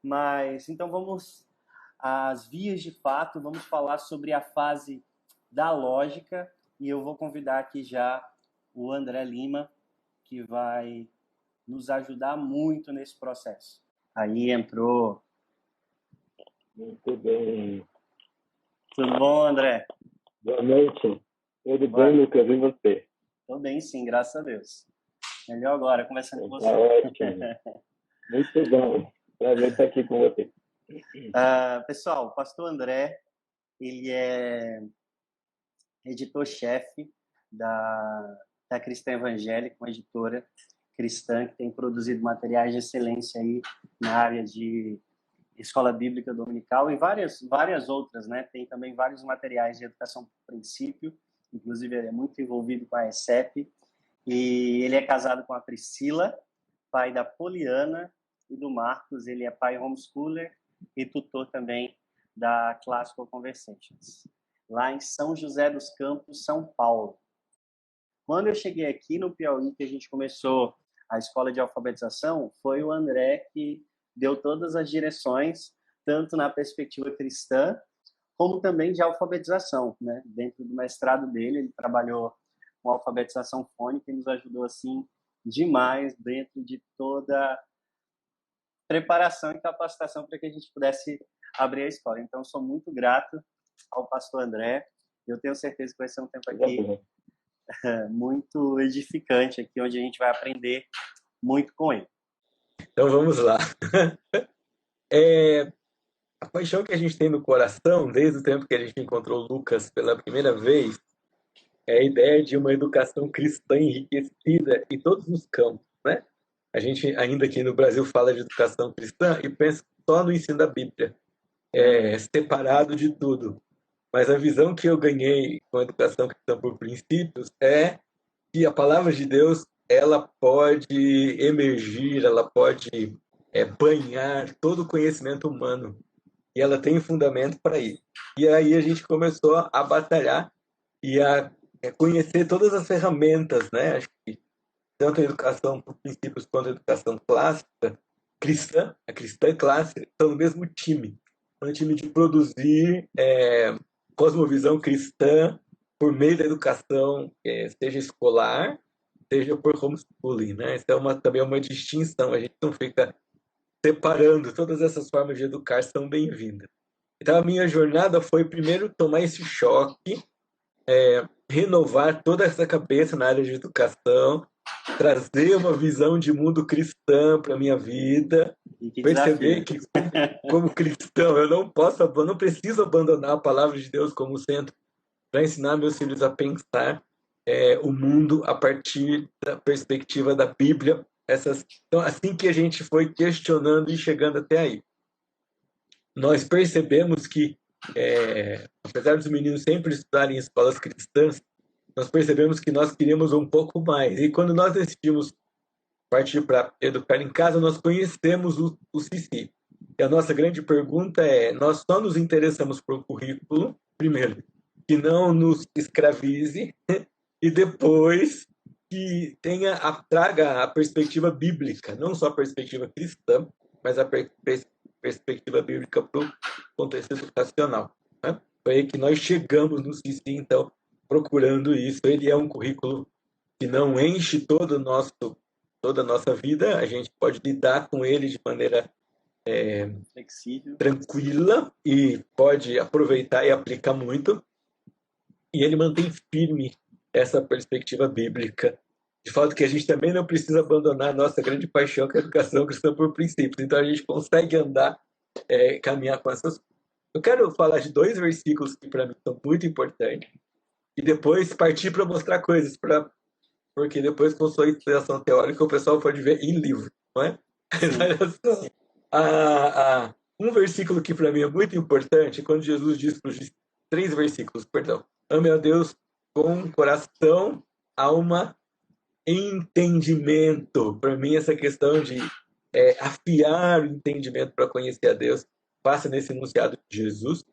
Mas então vamos às vias de fato, vamos falar sobre a fase da lógica e eu vou convidar aqui já o André Lima, que vai nos ajudar muito nesse processo. Aí entrou. Muito bem. Tudo bom, André? Boa noite. Tudo bem, Lucas? E você? Estou bem, sim, graças a Deus. Melhor agora, conversando com você. Tá ótimo. Muito bom. Prazer estar aqui com você. Pessoal, o pastor André, ele é editor-chefe da Cristã Evangélica, uma editora cristã que tem produzido materiais de excelência aí na área de escola bíblica dominical e várias outras, né? Tem também vários materiais de educação por princípio, inclusive ele é muito envolvido com a ESEP, e ele é casado com a Priscila, pai da Poliana e do Marcos. Ele é pai homeschooler e tutor também da Classical Conversations, lá em São José dos Campos, São Paulo. Quando eu cheguei aqui no Piauí, que a gente começou a escola de alfabetização, foi o André que deu todas as direções, tanto na perspectiva cristã, como também de alfabetização, né? Dentro do mestrado dele, ele trabalhou com alfabetização fônica e nos ajudou, assim, demais dentro de toda a preparação e capacitação para que a gente pudesse abrir a escola. Então, sou muito grato ao pastor André. Eu tenho certeza que vai ser um tempo aqui muito edificante, aqui onde a gente vai aprender muito com ele. Então vamos lá. A paixão que a gente tem no coração, desde o tempo que a gente encontrou o Lucas pela primeira vez, é a ideia de uma educação cristã enriquecida em todos os campos, né? A gente ainda aqui no Brasil fala de educação cristã e pensa só no ensino da Bíblia, separado de tudo. Mas a visão que eu ganhei com a educação cristã por princípios é que a palavra de Deus, ela pode emergir, ela pode banhar todo o conhecimento humano. E ela tem fundamento para isso. E aí a gente começou a batalhar e a conhecer todas as ferramentas, né? Acho que tanto a educação por princípios quanto a educação clássica, cristã, a cristã e clássica, estão no mesmo time. É um time de produzir cosmovisão cristã por meio da educação, seja escolar, seja por homeschooling, né? Isso também é uma distinção. A gente não fica separando. Todas essas formas de educar são bem-vindas. Então, a minha jornada foi, primeiro, tomar esse choque, renovar toda essa cabeça na área de educação, trazer uma visão de mundo cristã para a minha vida, perceber que, como cristão, eu não preciso abandonar a palavra de Deus como centro para ensinar meus filhos a pensar o mundo a partir da perspectiva da Bíblia. Então, assim que a gente foi questionando e chegando até aí, nós percebemos que, apesar dos meninos sempre estudarem em escolas cristãs, nós percebemos que nós queríamos um pouco mais. E quando nós decidimos partir para educar em casa, nós conhecemos o CICI. E a nossa grande pergunta é: nós só nos interessamos por currículo, primeiro, que não nos escravize, e depois que traga a perspectiva bíblica, não só a perspectiva cristã, mas a perspectiva bíblica para o contexto educacional, né? Foi aí que nós chegamos no CICI, então, procurando isso. Ele é um currículo que não enche toda a nossa vida, a gente pode lidar com ele de maneira flexível, tranquila, e pode aproveitar e aplicar muito. E ele mantém firme essa perspectiva bíblica. De fato que a gente também não precisa abandonar a nossa grande paixão, que é a educação cristã por princípios. Então a gente consegue caminhar com essas. Eu quero falar de 2 versículos que para mim são muito importantes, e depois partir para mostrar coisas, porque depois com sua inspiração teórica o pessoal pode ver em livro, não é? Um versículo que para mim é muito importante, quando Jesus diz para os 3 versículos, perdão: ame a Deus com coração, alma, entendimento. Para mim, essa questão de afiar o entendimento para conhecer a Deus passa nesse enunciado de Jesus.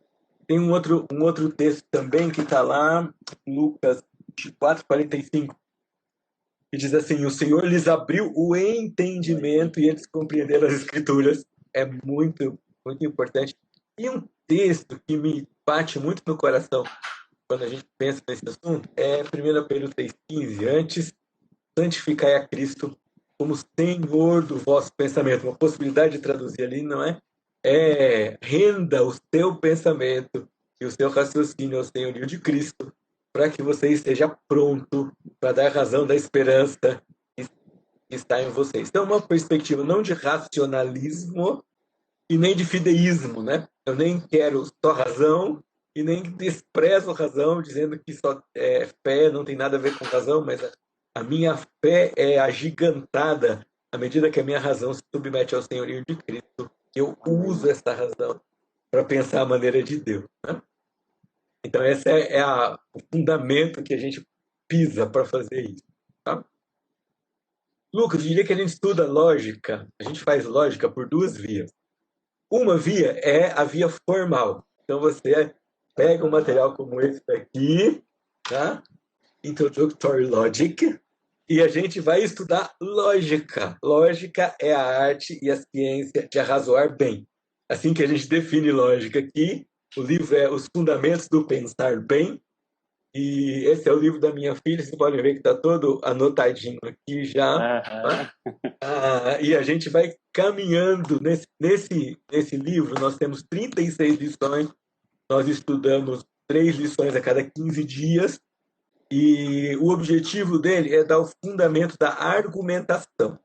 Tem um outro texto também que está lá, Lucas 4:45, que diz assim: o Senhor lhes abriu o entendimento e eles compreenderam as Escrituras é muito, muito importante. E um texto que me bate muito no coração quando a gente pensa nesse assunto é 1 Pedro 3,15. Antes, santificai a Cristo como Senhor do vosso pensamento. Uma possibilidade de traduzir ali, não é? Renda o seu pensamento e o seu raciocínio ao senhorio de Cristo, para que você esteja pronto para dar razão da esperança que está em vocês. Então, uma perspectiva não de racionalismo e nem de fideísmo, né? Eu nem quero só razão e nem desprezo razão, dizendo que só fé não tem nada a ver com razão, mas a minha fé é agigantada à medida que a minha razão se submete ao senhorio de Cristo. Eu uso essa razão para pensar a maneira de Deus, né? Então, esse o fundamento que a gente pisa para fazer isso. Tá? Lucas, eu diria que a gente estuda lógica, a gente faz lógica por duas vias. Uma via é a via formal. Então, você pega um material como esse daqui, tá? Introductory Logic, e a gente vai estudar lógica. Lógica é a arte e a ciência de arrazoar bem. Assim que a gente define lógica aqui, o livro é Os Fundamentos do Pensar Bem, e esse é o livro da minha filha, vocês podem ver que está todo anotadinho aqui já. E a gente vai caminhando nesse livro, nós temos 36 lições, nós estudamos 3 lições a cada 15 dias, e o objetivo dele é dar o fundamento da argumentação.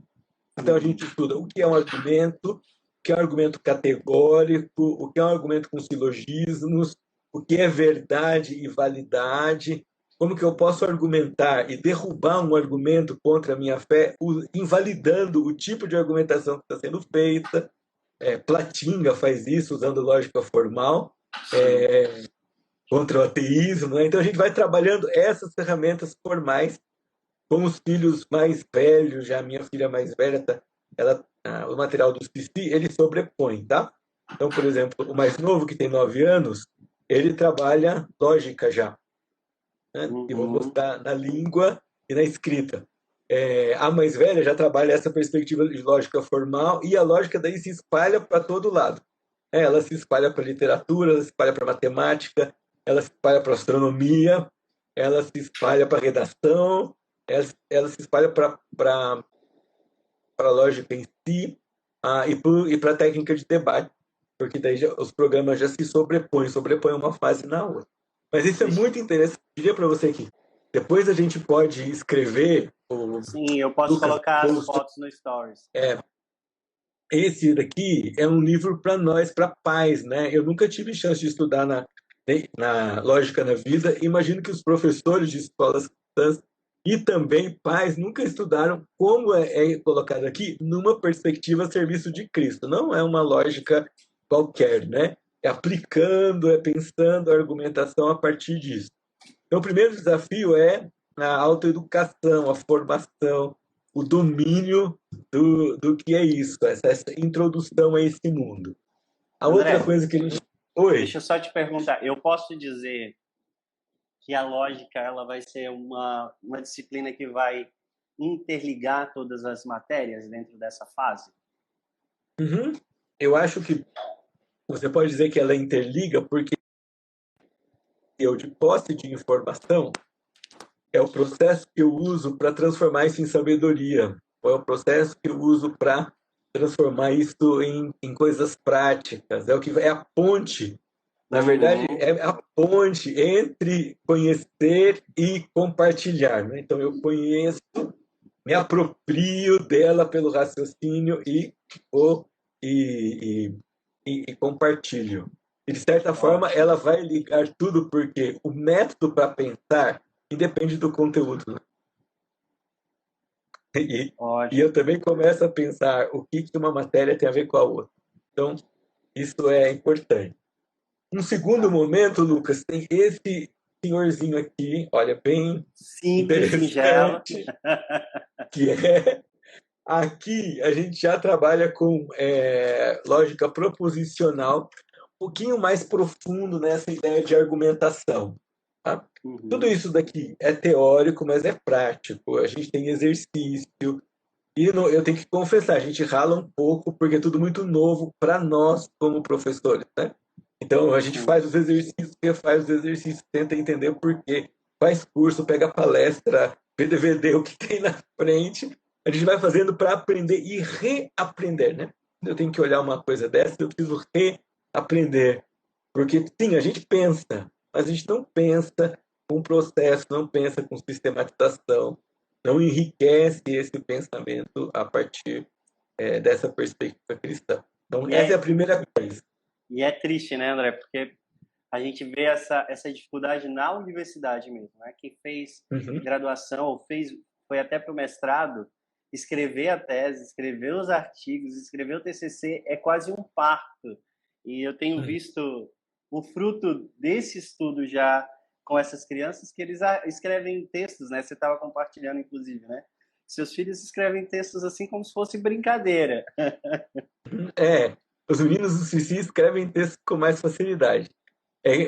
Então, a gente estuda o que é um argumento, o que é um argumento categórico, o que é um argumento com silogismos, o que é verdade e validade, como que eu posso argumentar e derrubar um argumento contra a minha fé, invalidando o tipo de argumentação que está sendo feita. Platinga faz isso usando lógica formal, contra o ateísmo, né? Então, a gente vai trabalhando essas ferramentas formais com os filhos mais velhos. Já a minha filha mais velha, o material do CC, ele sobrepõe, tá? Então, por exemplo, o mais novo, que tem 9 anos, ele trabalha lógica já, né? E vou mostrar na língua e na escrita. A mais velha já trabalha essa perspectiva de lógica formal, e a lógica daí se espalha para todo lado. Ela se espalha para literatura, ela se espalha para matemática, ela se espalha para astronomia, ela se espalha para redação, ela se espalha para a lógica em si, e para a técnica de debate, porque daí os programas já se sobrepõem uma fase na outra. Mas isso é muito interessante. Eu diria para você que depois a gente pode escrever... Sim, eu posso colocar as fotos no Stories. Esse daqui é um livro para nós, para pais, né? Eu nunca tive chance de estudar na lógica na vida. Imagino que os professores de escolas cristãs e também pais nunca estudaram como é colocado aqui numa perspectiva a serviço de Cristo. Não é uma lógica qualquer, né? É aplicando, é pensando a argumentação a partir disso. Então, o primeiro desafio é a autoeducação, a formação, o domínio do que é isso, essa introdução a esse mundo. André, outra coisa que a gente... Oi. Deixa eu só te perguntar, eu posso dizer que a lógica ela vai ser uma disciplina que vai interligar todas as matérias dentro dessa fase? Uhum. Eu acho que você pode dizer que ela interliga, porque eu, de posse de informação, é o processo que eu uso para transformar isso em sabedoria, ou é o processo que eu uso para transformar isso em coisas práticas, é a ponte. Na verdade, é a ponte entre conhecer e compartilhar, né? Então, eu conheço, me aproprio dela pelo raciocínio e compartilho. E, de certa forma, ela vai ligar tudo, porque o método para pensar independe do conteúdo, né? E eu também começo a pensar o que uma matéria tem a ver com a outra. Então, isso é importante. Um segundo momento, Lucas, tem esse senhorzinho aqui, olha, bem simples, singelo, que aqui a gente já trabalha com lógica proposicional, um pouquinho mais profundo nessa ideia de argumentação. Tá? Tudo isso daqui é teórico, mas é prático. A gente tem exercício, E eu tenho que confessar, a gente rala um pouco porque é tudo muito novo para nós como professores, né? Então a gente Sim. faz os exercícios, refaz os exercícios, tenta entender por quê, faz curso, pega palestra, vê DVD, o que tem na frente. A gente vai fazendo para aprender e reaprender, né? Eu tenho que olhar uma coisa dessa, eu preciso reaprender. Porque, sim, a gente pensa, mas a gente não pensa com processo, não pensa com sistematização, não enriquece esse pensamento a partir dessa perspectiva cristã. Então, E essa é a é, primeira coisa. e é triste, né, André? Porque a gente vê essa dificuldade na universidade mesmo, né? Quem fez Uhum, graduação ou foi até para o mestrado, escrever a tese, escrever os artigos, escrever o TCC é quase um parto. E eu tenho uhum. visto o fruto desse estudo já com essas crianças que eles escrevem textos, né? Você estava compartilhando, inclusive, né? Seus filhos escrevem textos assim como se fosse brincadeira. É, os meninos do Suicídio escrevem texto com mais facilidade.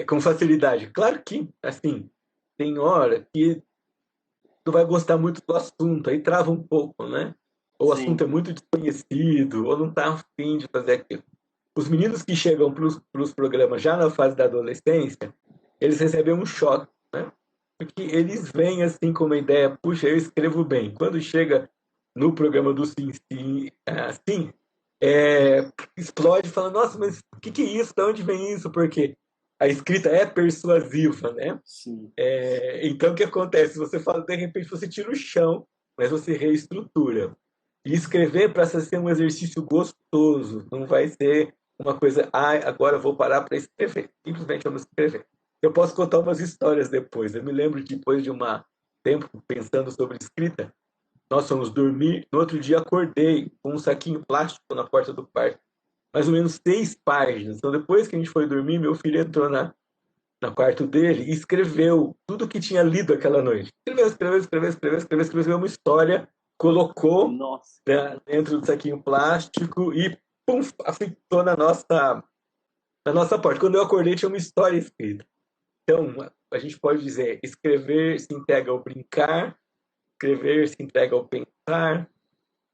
Com facilidade. Claro que, assim, tem hora que tu vai gostar muito do assunto, aí trava um pouco, né? Ou o assunto é Sim, muito desconhecido, ou não tá afim de fazer aquilo. Os meninos que chegam para os programas já na fase da adolescência, eles recebem um choque, né? Porque eles vêm assim com uma ideia, puxa, eu escrevo bem. Quando chega no programa do Sim, Sim, assim, explode, fala, nossa, mas o que é isso? De onde vem isso? Porque a escrita é persuasiva, né? sim. Então, o que acontece? Você fala, de repente, você tira o chão, mas você reestrutura. E escrever para ser um exercício gostoso, não vai ser uma coisa, agora eu vou parar para escrever. Simplesmente vamos escrever. Eu posso contar umas histórias depois. Eu me lembro que depois de um tempo pensando sobre escrita, nós fomos dormir. No outro dia, acordei com um saquinho plástico na porta do quarto, mais ou menos 6 páginas. Então, depois que a gente foi dormir, meu filho entrou no quarto dele e escreveu tudo que tinha lido aquela noite. Escreveu uma história, colocou, Nossa. né, dentro do saquinho plástico e pum, afixou na nossa porta. Quando eu acordei, tinha uma história escrita. Então, a gente pode dizer, escrever se entrega ao brincar, escrever se entrega ao pensar,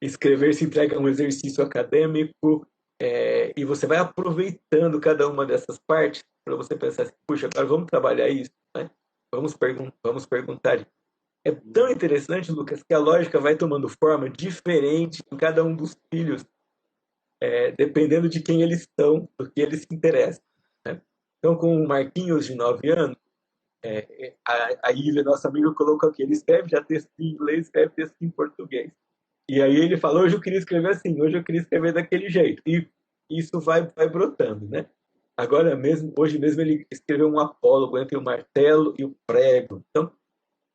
escrever se entrega a um exercício acadêmico, e você vai aproveitando cada uma dessas partes para você pensar assim, puxa, agora vamos trabalhar isso, né? Vamos perguntar. É tão interessante, Lucas, que a lógica vai tomando forma diferente em cada um dos filhos, dependendo de quem eles são, do que eles se interessam, né? Então, com o Marquinhos, de 9 anos, a Ilha, nossa amiga, colocou aqui, ele escreve já texto em inglês, escreve texto em português. E aí ele falou, hoje eu queria escrever assim, hoje eu queria escrever daquele jeito. E isso vai brotando, né? Agora mesmo, hoje mesmo ele escreveu um apólogo entre o martelo e o prego. Então,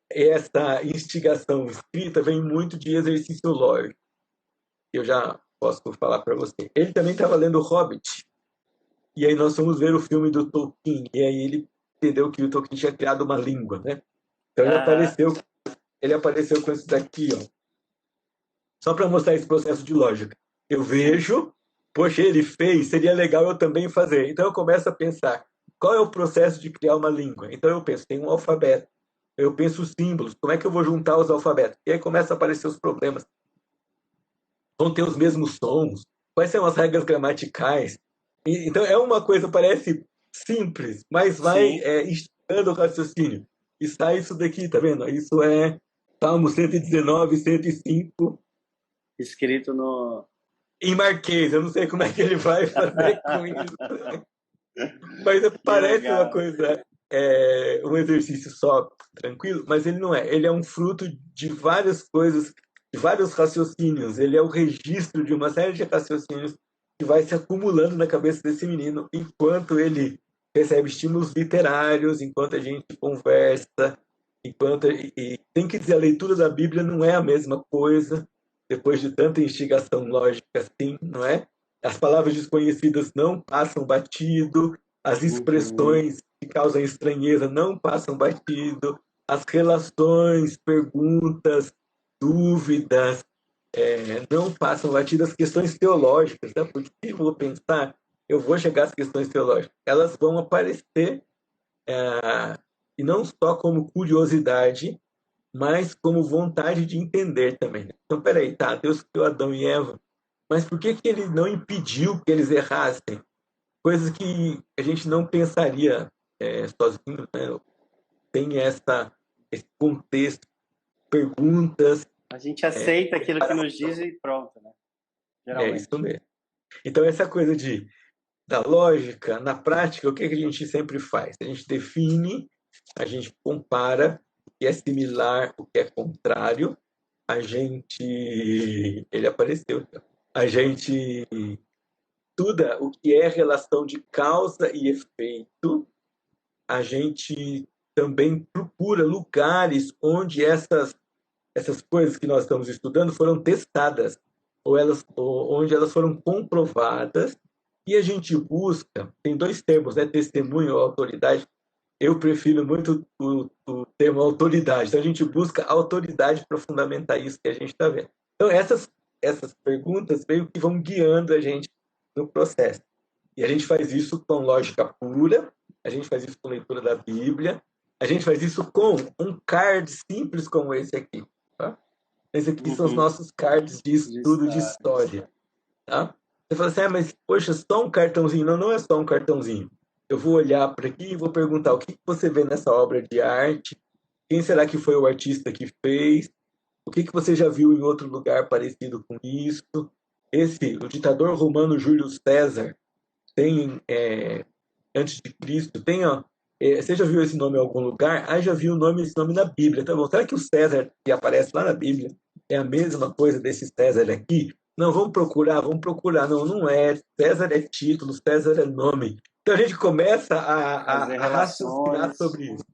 essa instigação escrita vem muito de exercício lógico. Eu já posso falar para você. Ele também estava lendo o Hobbit. E aí nós fomos ver o filme do Tolkien. E aí ele entendeu que o Tolkien tinha criado uma língua, né? Então Aham. ele apareceu com isso daqui, ó. Só para mostrar esse processo de lógica. Eu Sim. vejo, poxa, ele fez, seria legal eu também fazer. Então eu começo a pensar, qual é o processo de criar uma língua? Então eu penso, tem um alfabeto. Eu penso os símbolos, como é que eu vou juntar os alfabetos? E aí começam a aparecer os problemas. Vão ter os mesmos sons? Quais são as regras gramaticais? Então é uma coisa, parece simples, mas vai Sim. instigando o raciocínio. E sai isso daqui, tá vendo? Isso é Salmo 119, 105, Escrito no. em Marquês. Eu não sei como é que ele vai fazer com isso, mas Que parece uma legal. coisa, um exercício só tranquilo, mas ele não é. Ele é um fruto de várias coisas, de vários raciocínios. Ele é o registro de uma série de raciocínios que vai se acumulando na cabeça desse menino enquanto ele recebe estímulos literários, enquanto a gente conversa, e tem que dizer, a leitura da Bíblia não é a mesma coisa depois de tanta instigação lógica assim, não é? As palavras desconhecidas não passam batido, as Uhum. expressões que causam estranheza não passam batido, as relações, perguntas, dúvidas, não passam batido, as questões teológicas, né? Porque se eu vou pensar, eu vou chegar às questões teológicas, elas vão aparecer, e não só como curiosidade, mas como vontade de entender também. Então, peraí, tá, Deus criou Adão e Eva, mas por que que ele não impediu que eles errassem? Coisas que a gente não pensaria sozinho, né? Tem esse contexto, perguntas, A gente aceita aquilo que nos diz e pronto, né? Geralmente. isso mesmo. Então, essa coisa da lógica, na prática, o que a gente sempre faz? A gente define, a gente compara o que é similar, o que é contrário, a gente. Ele apareceu. A gente estuda o que é relação de causa e efeito, a gente também procura lugares onde essas coisas que nós estamos estudando foram testadas, ou onde elas foram comprovadas, e a gente busca, tem dois termos, né, testemunho ou autoridade. Eu prefiro muito o termo autoridade. Então, a gente busca autoridade para fundamentar isso que a gente está vendo. Então, essas perguntas meio que vão guiando a gente no processo. E a gente faz isso com lógica pura, a gente faz isso com leitura da Bíblia, a gente faz isso com um card simples como esse aqui. Tá? Esse aqui são os nossos cards de estudo de história. Tá? Você fala assim, mas poxa, só um cartãozinho. Não, não é só um cartãozinho. Eu vou olhar para aqui e vou perguntar o que você vê nessa obra de arte, quem será que foi o artista que fez, o que você já viu em outro lugar parecido com isso. O ditador romano Júlio César, tem, antes de Cristo, tem, ó, você já viu esse nome em algum lugar? Ah, já vi esse nome na Bíblia. Tá bom, será que o César que aparece lá na Bíblia é a mesma coisa desse César aqui? Não, vamos procurar. Não, não é. César é título, César é nome. Então a gente começa a raciocinar sobre isso.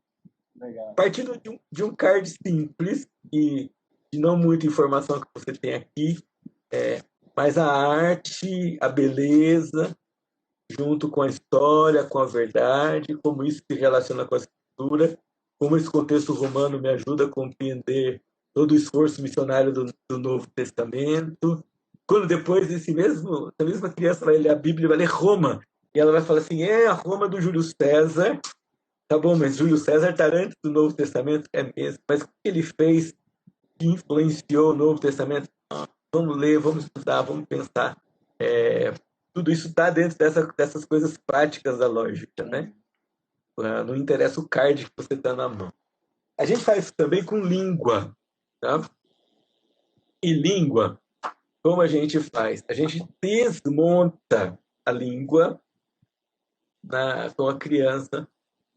Legal. Partindo de um card simples e de não muita informação que você tem aqui, mas a arte, a beleza, junto com a história, com a verdade, como isso se relaciona com a escritura, como esse contexto romano me ajuda a compreender todo o esforço missionário do Novo Testamento. Quando depois essa mesma criança vai ler a Bíblia, vai ler Roma, e ela vai falar assim, a Roma do Júlio César, tá bom, mas Júlio César está antes do Novo Testamento, é mesmo, mas o que ele fez que influenciou o Novo Testamento? Vamos ler, vamos estudar, vamos pensar. Tudo isso está dentro dessas coisas práticas da lógica, né? Não interessa o card que você está na mão. A gente faz isso também com língua, tá? E língua, como a gente faz? A gente desmonta a língua com a criança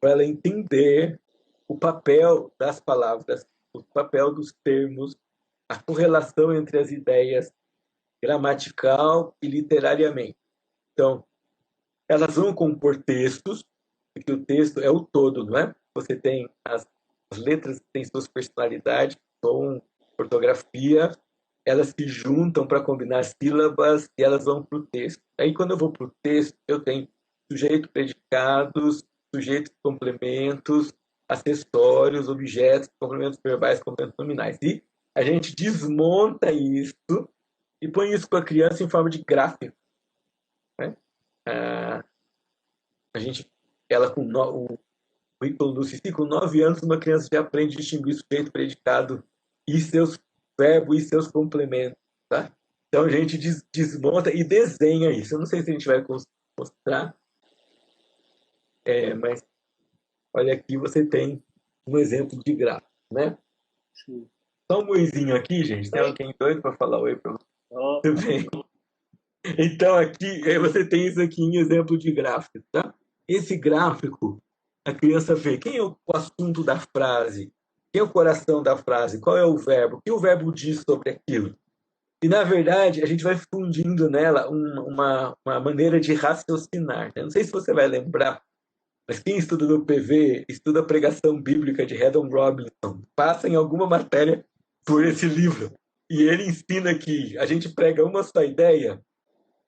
para ela entender o papel das palavras, o papel dos termos, a correlação entre as ideias gramatical e literariamente. Então, elas vão compor textos, porque o texto é o todo, não é? Você tem as letras, têm suas personalidades, tom, ortografia, elas se juntam para combinar sílabas e elas vão para o texto. Aí, quando eu vou para o texto, eu tenho sujeito, predicados, sujeitos, complementos, acessórios, objetos, complementos verbais, complementos nominais. E a gente desmonta isso e põe isso para a criança em forma de gráfico. Né? Ela com o Ítalo do Cici, com 9 anos, uma criança já aprende a distinguir sujeito, predicado e seus verbos e seus complementos. Tá? Então a gente desmonta e desenha isso. Eu não sei se a gente vai mostrar, mas olha aqui, você tem um exemplo de gráfico, né? Sim. Só um oizinho aqui, gente. Tem alguém doido para falar oi para você? Tudo bem? Então, aqui você tem isso aqui em exemplo de gráfico, tá? Esse gráfico, a criança vê quem é o assunto da frase, quem é o coração da frase, qual é o verbo, o que o verbo diz sobre aquilo. E, na verdade, a gente vai fundindo nela uma maneira de raciocinar. Né? Não sei se você vai lembrar, mas quem estuda no PV, estuda a pregação bíblica de Haddon Robinson, passa em alguma matéria por esse livro. E ele ensina que a gente prega uma só ideia.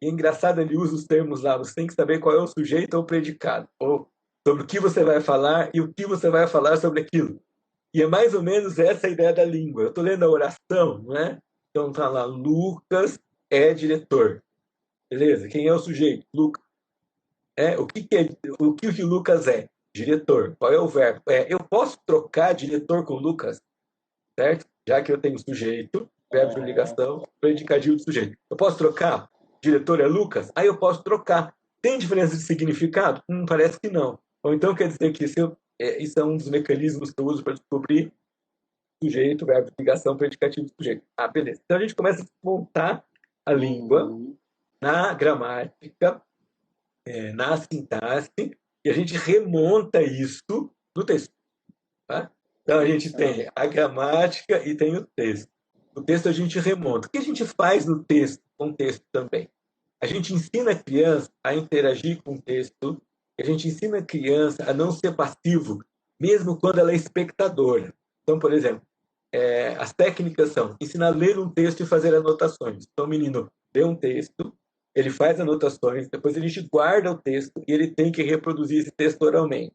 E é engraçado, ele usa os termos lá, você tem que saber qual é o sujeito ou o predicado, ou sobre o que você vai falar e o que você vai falar sobre aquilo. E é mais ou menos essa a ideia da língua. Eu estou lendo a oração, não é? Então está lá, Lucas é diretor. Beleza? Quem é o sujeito? Lucas. O que o Lucas é? Diretor. Qual é o verbo? Eu posso trocar diretor com Lucas? certo? Já que eu tenho sujeito, verbo de ligação, predicativo do sujeito. Eu posso trocar? O diretor é Lucas? Aí eu posso trocar. Tem diferença de significado? Parece que não. Ou então quer dizer que isso é um dos mecanismos que eu uso para descobrir sujeito, verbo de ligação, predicativo do sujeito. Ah, beleza. Então a gente começa a montar a língua na gramática, na sintaxe, e a gente remonta isso no texto. Tá? Então a gente tem a gramática e tem o texto. O texto a gente remonta. O que a gente faz no texto, com o texto também? A gente ensina a criança a interagir com o texto, a gente ensina a criança a não ser passivo, mesmo quando ela é espectadora. Então, por exemplo, as técnicas são ensinar a ler um texto e fazer anotações. Então, o menino lê um texto, ele faz anotações, depois a gente guarda o texto e ele tem que reproduzir esse texto oralmente.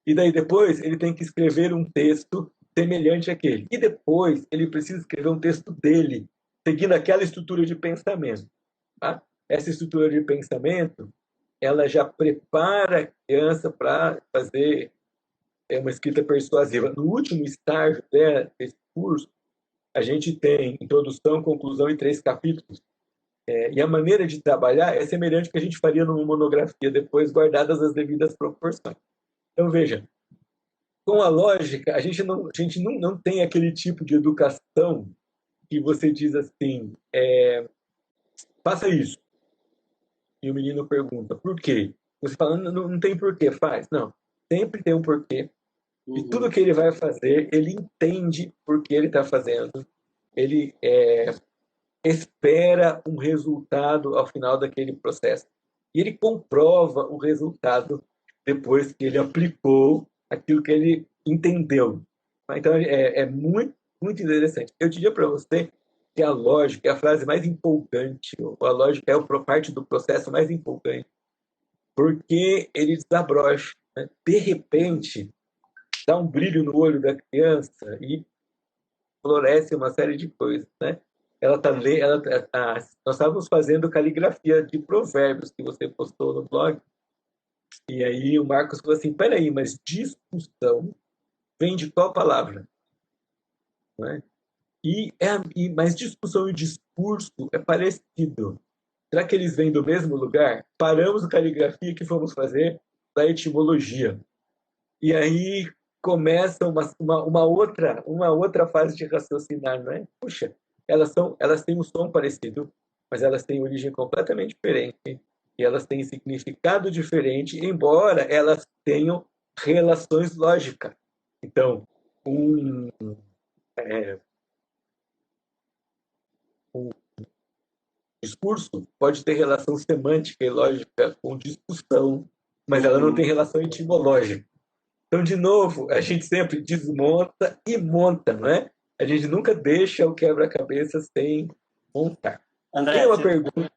E daí depois ele tem que escrever um texto semelhante àquele. E depois ele precisa escrever um texto dele, seguindo aquela estrutura de pensamento. Tá? Essa estrutura de pensamento, ela já prepara a criança para fazer uma escrita persuasiva. No último estágio desse curso, a gente tem introdução, conclusão e 3 capítulos. E a maneira de trabalhar é semelhante ao que a gente faria numa monografia, depois guardadas as devidas proporções. Então, veja, com a lógica, a gente não tem aquele tipo de educação que você diz assim, faça isso. E o menino pergunta, por quê? Você fala, não tem porquê, faz. Não, sempre tem um porquê. E tudo que ele vai fazer, ele entende por que ele está fazendo. Ele espera um resultado ao final daquele processo. E ele comprova o resultado depois que ele aplicou aquilo que ele entendeu. Então, é muito, muito interessante. Eu diria para você que a lógica é a frase mais empolgante, ou a lógica é a parte do processo mais empolgante, porque ele desabrocha. Né? De repente, dá um brilho no olho da criança e floresce uma série de coisas, né? Nós estávamos fazendo caligrafia de provérbios que você postou no blog, e aí o Marcos falou assim, peraí, mas discussão vem de qual palavra? Não é? Mas discussão e discurso é parecido. Será que eles vêm do mesmo lugar? Paramos a caligrafia que fomos fazer da etimologia. E aí começa uma outra fase de raciocinar, não é? Puxa, elas têm um som parecido, mas elas têm origem completamente diferente e elas têm significado diferente, embora elas tenham relações lógicas. Então, um discurso pode ter relação semântica e lógica com discussão, mas ela não tem relação etimológica. Então, de novo, a gente sempre desmonta e monta, não é? A gente nunca deixa o quebra-cabeça sem montar. André, Tem uma pergunta?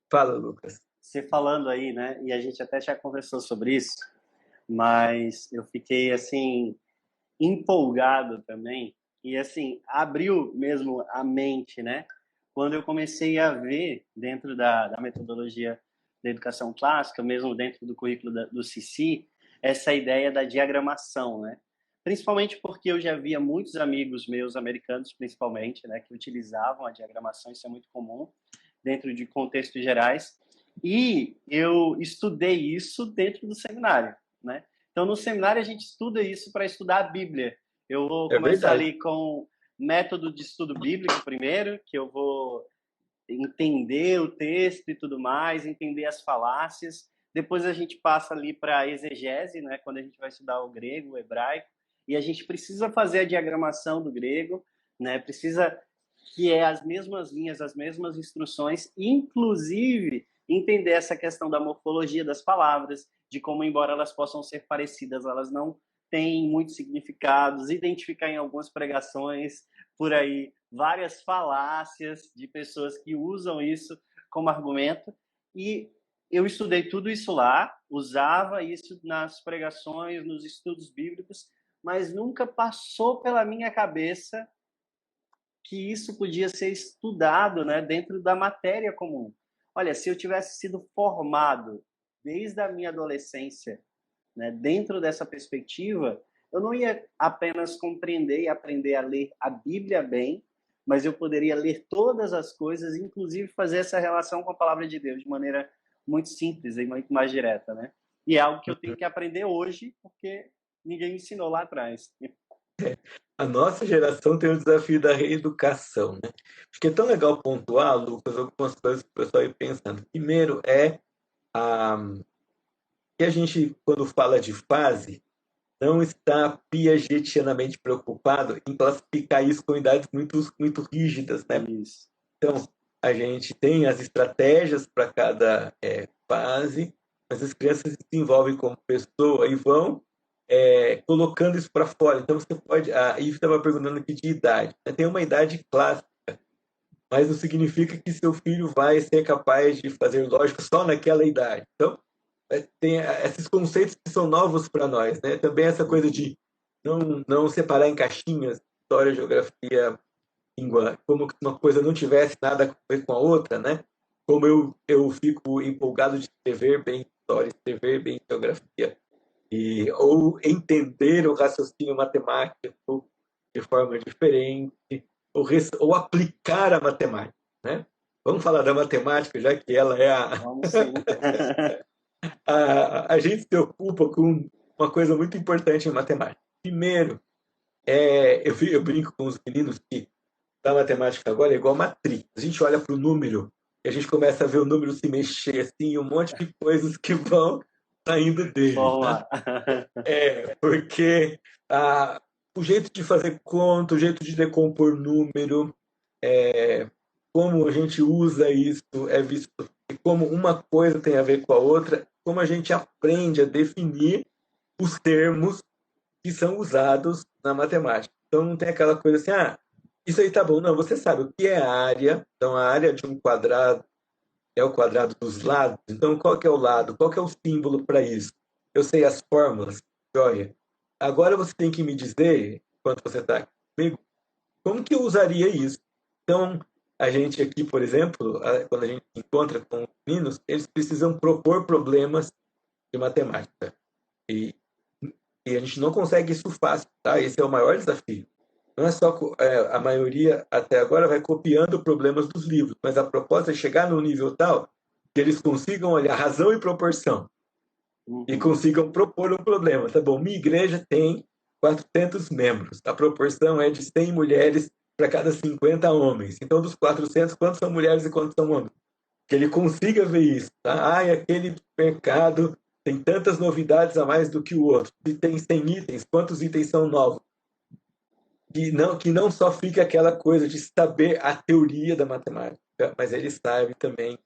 Fala, Lucas. Você falando aí, né? E a gente até já conversou sobre isso, mas eu fiquei, assim, empolgado também. E, assim, abriu mesmo a mente, né? Quando eu comecei a ver, dentro da metodologia da educação clássica, mesmo dentro do currículo do CC, essa ideia da diagramação, né? Principalmente porque eu já via muitos amigos meus, americanos principalmente, né, que utilizavam a diagramação, isso é muito comum dentro de contextos gerais, e eu estudei isso dentro do seminário, né? Então, no seminário, a gente estuda isso para estudar a Bíblia. Eu vou começar ali com método de estudo bíblico primeiro, que eu vou entender o texto e tudo mais, entender as falácias. Depois a gente passa ali para a exegese, né, quando a gente vai estudar o grego, o hebraico, e a gente precisa fazer a diagramação do grego, né, precisa que é as mesmas linhas, as mesmas instruções, inclusive entender essa questão da morfologia das palavras, de como, embora elas possam ser parecidas, elas não têm muitos significados, identificar em algumas pregações por aí várias falácias de pessoas que usam isso como argumento, e eu estudei tudo isso lá, usava isso nas pregações, nos estudos bíblicos, mas nunca passou pela minha cabeça que isso podia ser estudado, né, dentro da matéria comum. Olha, se eu tivesse sido formado desde a minha adolescência, né, dentro dessa perspectiva, eu não ia apenas compreender e aprender a ler a Bíblia bem, mas eu poderia ler todas as coisas, inclusive fazer essa relação com a palavra de Deus de maneira muito simples e muito mais direta, né? E é algo que eu tenho que aprender hoje, porque ninguém me ensinou lá atrás. A nossa geração tem o desafio da reeducação, né? Acho que é tão legal pontuar, Lucas, algumas coisas que o pessoal aí pensando. Primeiro a, que a gente, quando fala de fase, não está piagetianamente preocupado em classificar isso com idades muito rígidas, né? Isso. Então, a gente tem as estratégias para cada fase, mas as crianças se desenvolvem como pessoa e vão colocando isso para fora. Então, você pode. A Ivy estava perguntando aqui de idade. Tem uma idade clássica, mas não significa que seu filho vai ser capaz de fazer lógica só naquela idade. Então, tem esses conceitos que são novos para nós, né? Também essa coisa de não separar em caixinhas história, geografia, língua, como que uma coisa não tivesse nada a ver com a outra, né? Como eu fico empolgado de escrever bem história, escrever bem geografia, ou entender o raciocínio matemático de forma diferente, ou aplicar a matemática, né? Vamos falar da matemática, já que ela é Vamos sim. a gente se ocupa com uma coisa muito importante em matemática. Primeiro, eu brinco com os meninos que da matemática agora é igual matriz. A gente olha para o número e a gente começa a ver o número se mexer assim, um monte de coisas que vão saindo dele. Né? Porque o jeito de fazer conta, o jeito de decompor número, como a gente usa isso, é visto e como uma coisa tem a ver com a outra, como a gente aprende a definir os termos que são usados na matemática. Então não tem aquela coisa assim, isso aí tá bom. Não, você sabe o que é a área. Então a área de um quadrado é o quadrado dos lados. Então qual que é o lado? Qual que é o símbolo para isso? Eu sei as fórmulas. Joia. Agora você tem que me dizer, enquanto você está comigo, como que eu usaria isso? Então, a gente aqui, por exemplo, quando a gente se encontra com os meninos, eles precisam propor problemas de matemática. E a gente não consegue isso fácil, tá? Esse é o maior desafio. Não é só a maioria até agora vai copiando problemas dos livros, mas a proposta é chegar num nível tal que eles consigam olhar razão e proporção e consigam propor um problema. Tá bom, minha igreja tem 400 membros, a proporção é de 100 mulheres para cada 50 homens. Então, dos 400, quantos são mulheres e quantos são homens? Que ele consiga ver isso. Tá? Aquele mercado tem tantas novidades a mais do que o outro. Se tem 100 itens, quantos itens são novos? Que não só fica aquela coisa de saber a teoria da matemática, mas ele sabe também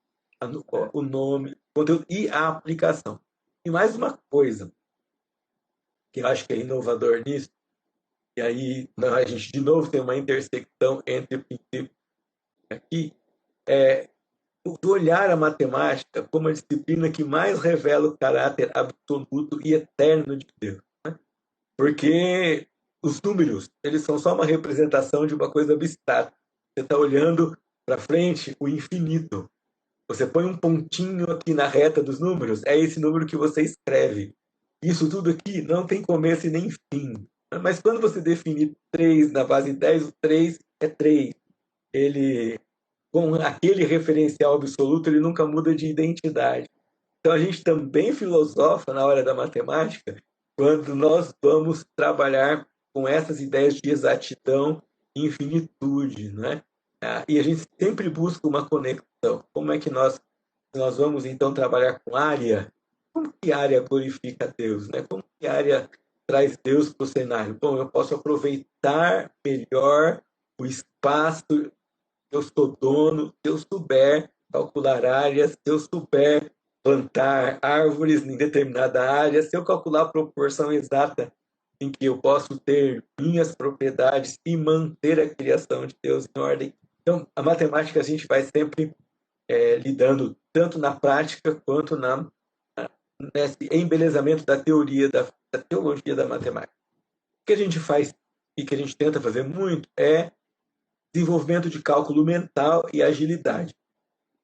o nome, o conteúdo e a aplicação. E mais uma coisa que eu acho que é inovador nisso, e aí a gente de novo tem uma intersecção entre princípios aqui, do olhar a matemática como a disciplina que mais revela o caráter absoluto e eterno de Deus. Né? Porque os números, eles são só uma representação de uma coisa abstrata. Você está olhando para frente o infinito. Você põe um pontinho aqui na reta dos números, é esse número que você escreve. Isso tudo aqui não tem começo e nem fim. Mas quando você definir 3 na base 10, o 3 é 3. Ele, com aquele referencial absoluto, ele nunca muda de identidade. Então a gente também filosofa na hora da matemática quando nós vamos trabalhar com essas ideias de exatidão e infinitude, né? E a gente sempre busca uma conexão. Como é que nós vamos então trabalhar com área? Como que área glorifica a Deus, né? Como que área traz Deus para o cenário? Bom, eu posso aproveitar melhor o espaço, eu sou dono, se eu souber calcular áreas, se eu souber plantar árvores em determinada área, se eu calcular a proporção exata em que eu posso ter minhas propriedades e manter a criação de Deus em ordem. Então, a matemática a gente vai sempre lidando tanto na prática quanto nesse embelezamento da teoria, da teologia da matemática. O que a gente faz e que a gente tenta fazer muito é desenvolvimento de cálculo mental e agilidade.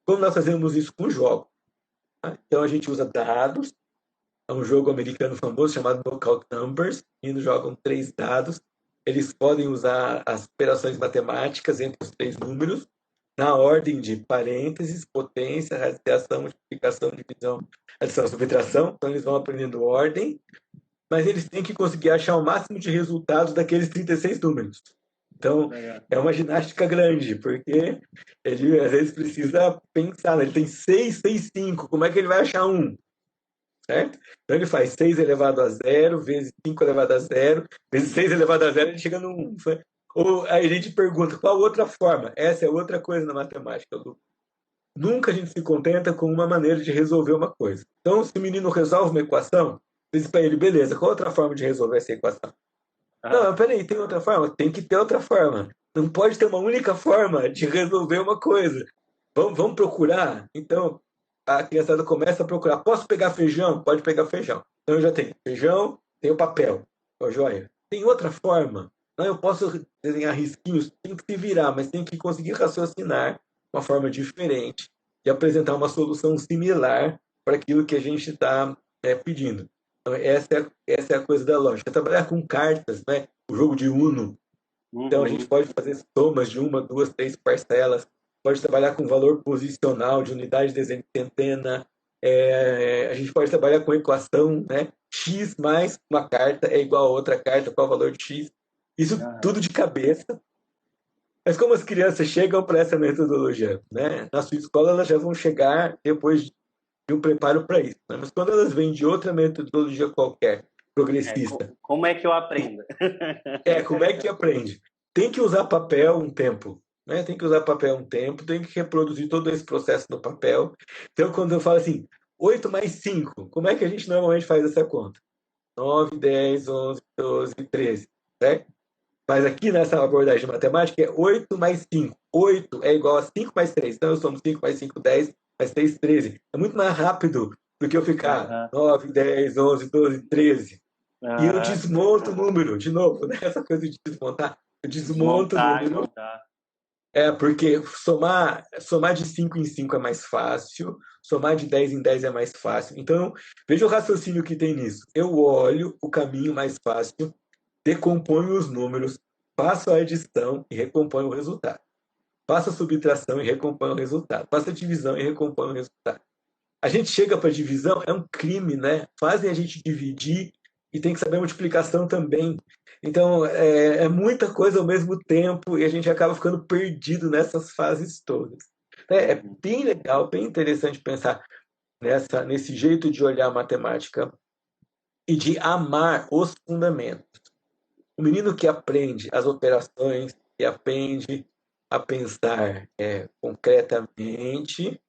Como nós fazemos isso com jogos? Então, a gente usa dados, É um jogo americano famoso chamado Knockout Numbers. Os meninos jogam 3 dados. Eles podem usar as operações matemáticas entre os 3 números, na ordem de parênteses, potência, radicação, multiplicação, divisão, adição, subtração. Então, eles vão aprendendo ordem, mas eles têm que conseguir achar o máximo de resultados daqueles 36 números. Então, é uma ginástica grande, porque ele, às vezes, precisa pensar, né? Ele tem 6, 6, 5, como é que ele vai achar um? Certo? Então, ele faz 6 elevado a 0, vezes 5 elevado a 0, vezes 6 elevado a 0, ele chega no 1. Ou aí a gente pergunta, qual outra forma? Essa é outra coisa na matemática, Lu. Nunca a gente se contenta com uma maneira de resolver uma coisa. Então, se o menino resolve uma equação, diz para ele, beleza, qual outra forma de resolver essa equação? Não, peraí, tem outra forma? Tem que ter outra forma. Não pode ter uma única forma de resolver uma coisa. Vamos procurar? Então, a criançada começa a procurar. Posso pegar feijão? Pode pegar feijão. Então, eu já tenho feijão, tenho papel. Ó, joia. Tem outra forma? Não, eu posso desenhar risquinhos. Tem que se virar, mas tem que conseguir raciocinar uma forma diferente e apresentar uma solução similar para aquilo que a gente está pedindo. Então, essa é a coisa da lógica. Trabalhar com cartas, né? O jogo de Uno. Então, a gente pode fazer somas de 1, 2, 3 parcelas. Pode trabalhar com valor posicional de unidade, dezena e centena. A gente pode trabalhar com equação, né? X mais uma carta é igual a outra carta, qual o valor de X. Isso tudo de cabeça. Mas como as crianças chegam para essa metodologia, né? Na sua escola, elas já vão chegar depois de um preparo para isso. Né? Mas quando elas vêm de outra metodologia qualquer, progressista... Como é que eu aprendo? Como é que aprende? Tem que usar papel um tempo. Né? Tem que usar papel um tempo, tem que reproduzir todo esse processo no papel. Então, quando eu falo assim, 8 mais 5, como é que a gente normalmente faz essa conta? 9, 10, 11, 12, 13, certo? Mas aqui nessa abordagem de matemática é 8 mais 5. 8 é igual a 5 mais 3. Então, eu somo 5 mais 5, 10, mais 3, 13. É muito mais rápido do que eu ficar 9, 10, 11, 12, 13. E eu desmonto o número, de novo, né? Essa coisa de desmontar. Eu desmonto o número. Porque somar de 5 em 5 é mais fácil, somar de 10 em 10 é mais fácil. Então, veja o raciocínio que tem nisso. Eu olho o caminho mais fácil, decomponho os números, faço a adição e recomponho o resultado. Faço a subtração e recomponho o resultado. Faço a divisão e recomponho o resultado. A gente chega para a divisão, é um crime, né? Fazem a gente dividir e tem que saber a multiplicação também. Então, é muita coisa ao mesmo tempo e a gente acaba ficando perdido nessas fases todas. É bem legal, bem interessante pensar nesse jeito de olhar a matemática e de amar os fundamentos. O menino que aprende as operações, que aprende a pensar concretamente,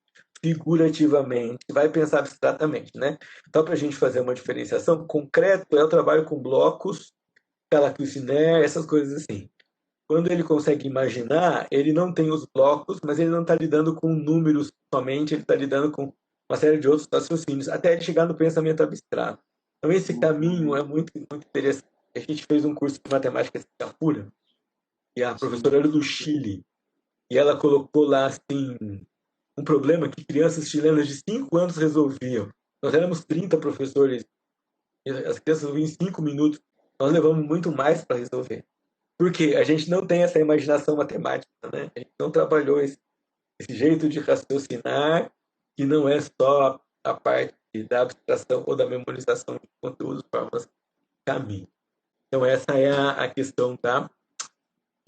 figurativamente, vai pensar abstratamente, né? Então, para a gente fazer uma diferenciação, concreto é o trabalho com blocos, Calacusiner, essas coisas assim. Quando ele consegue imaginar, ele não tem os blocos, mas ele não está lidando com números somente, ele está lidando com uma série de outros raciocínios, até ele chegar no pensamento abstrato. Então, esse caminho é muito, muito interessante. A gente fez um curso de matemática em Singapura, e a professora era do Chile, e ela colocou lá, assim, um problema que crianças chilenas de 5 anos resolviam. Nós éramos 30 professores, as crianças resolviam em 5 minutos. Nós levamos muito mais para resolver. Porque a gente não tem essa imaginação matemática, né? A gente não trabalhou esse jeito de raciocinar, que não é só a parte da abstração ou da memorização de conteúdos, formas, caminho. Então, essa é a questão da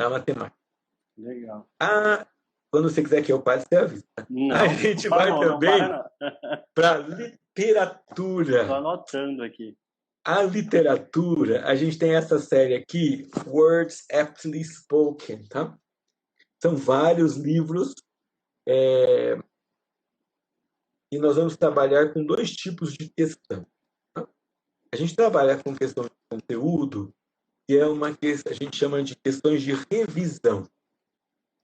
matemática. Legal. Quando você quiser que eu passe, você avisa. Não, a gente vai também para literatura. Estou anotando aqui. A literatura, a gente tem essa série aqui, Words Aptly Spoken, tá? São vários livros e nós vamos trabalhar com 2 tipos de questão. Tá? A gente trabalha com questão de conteúdo, que é uma que a gente chama de questões de revisão.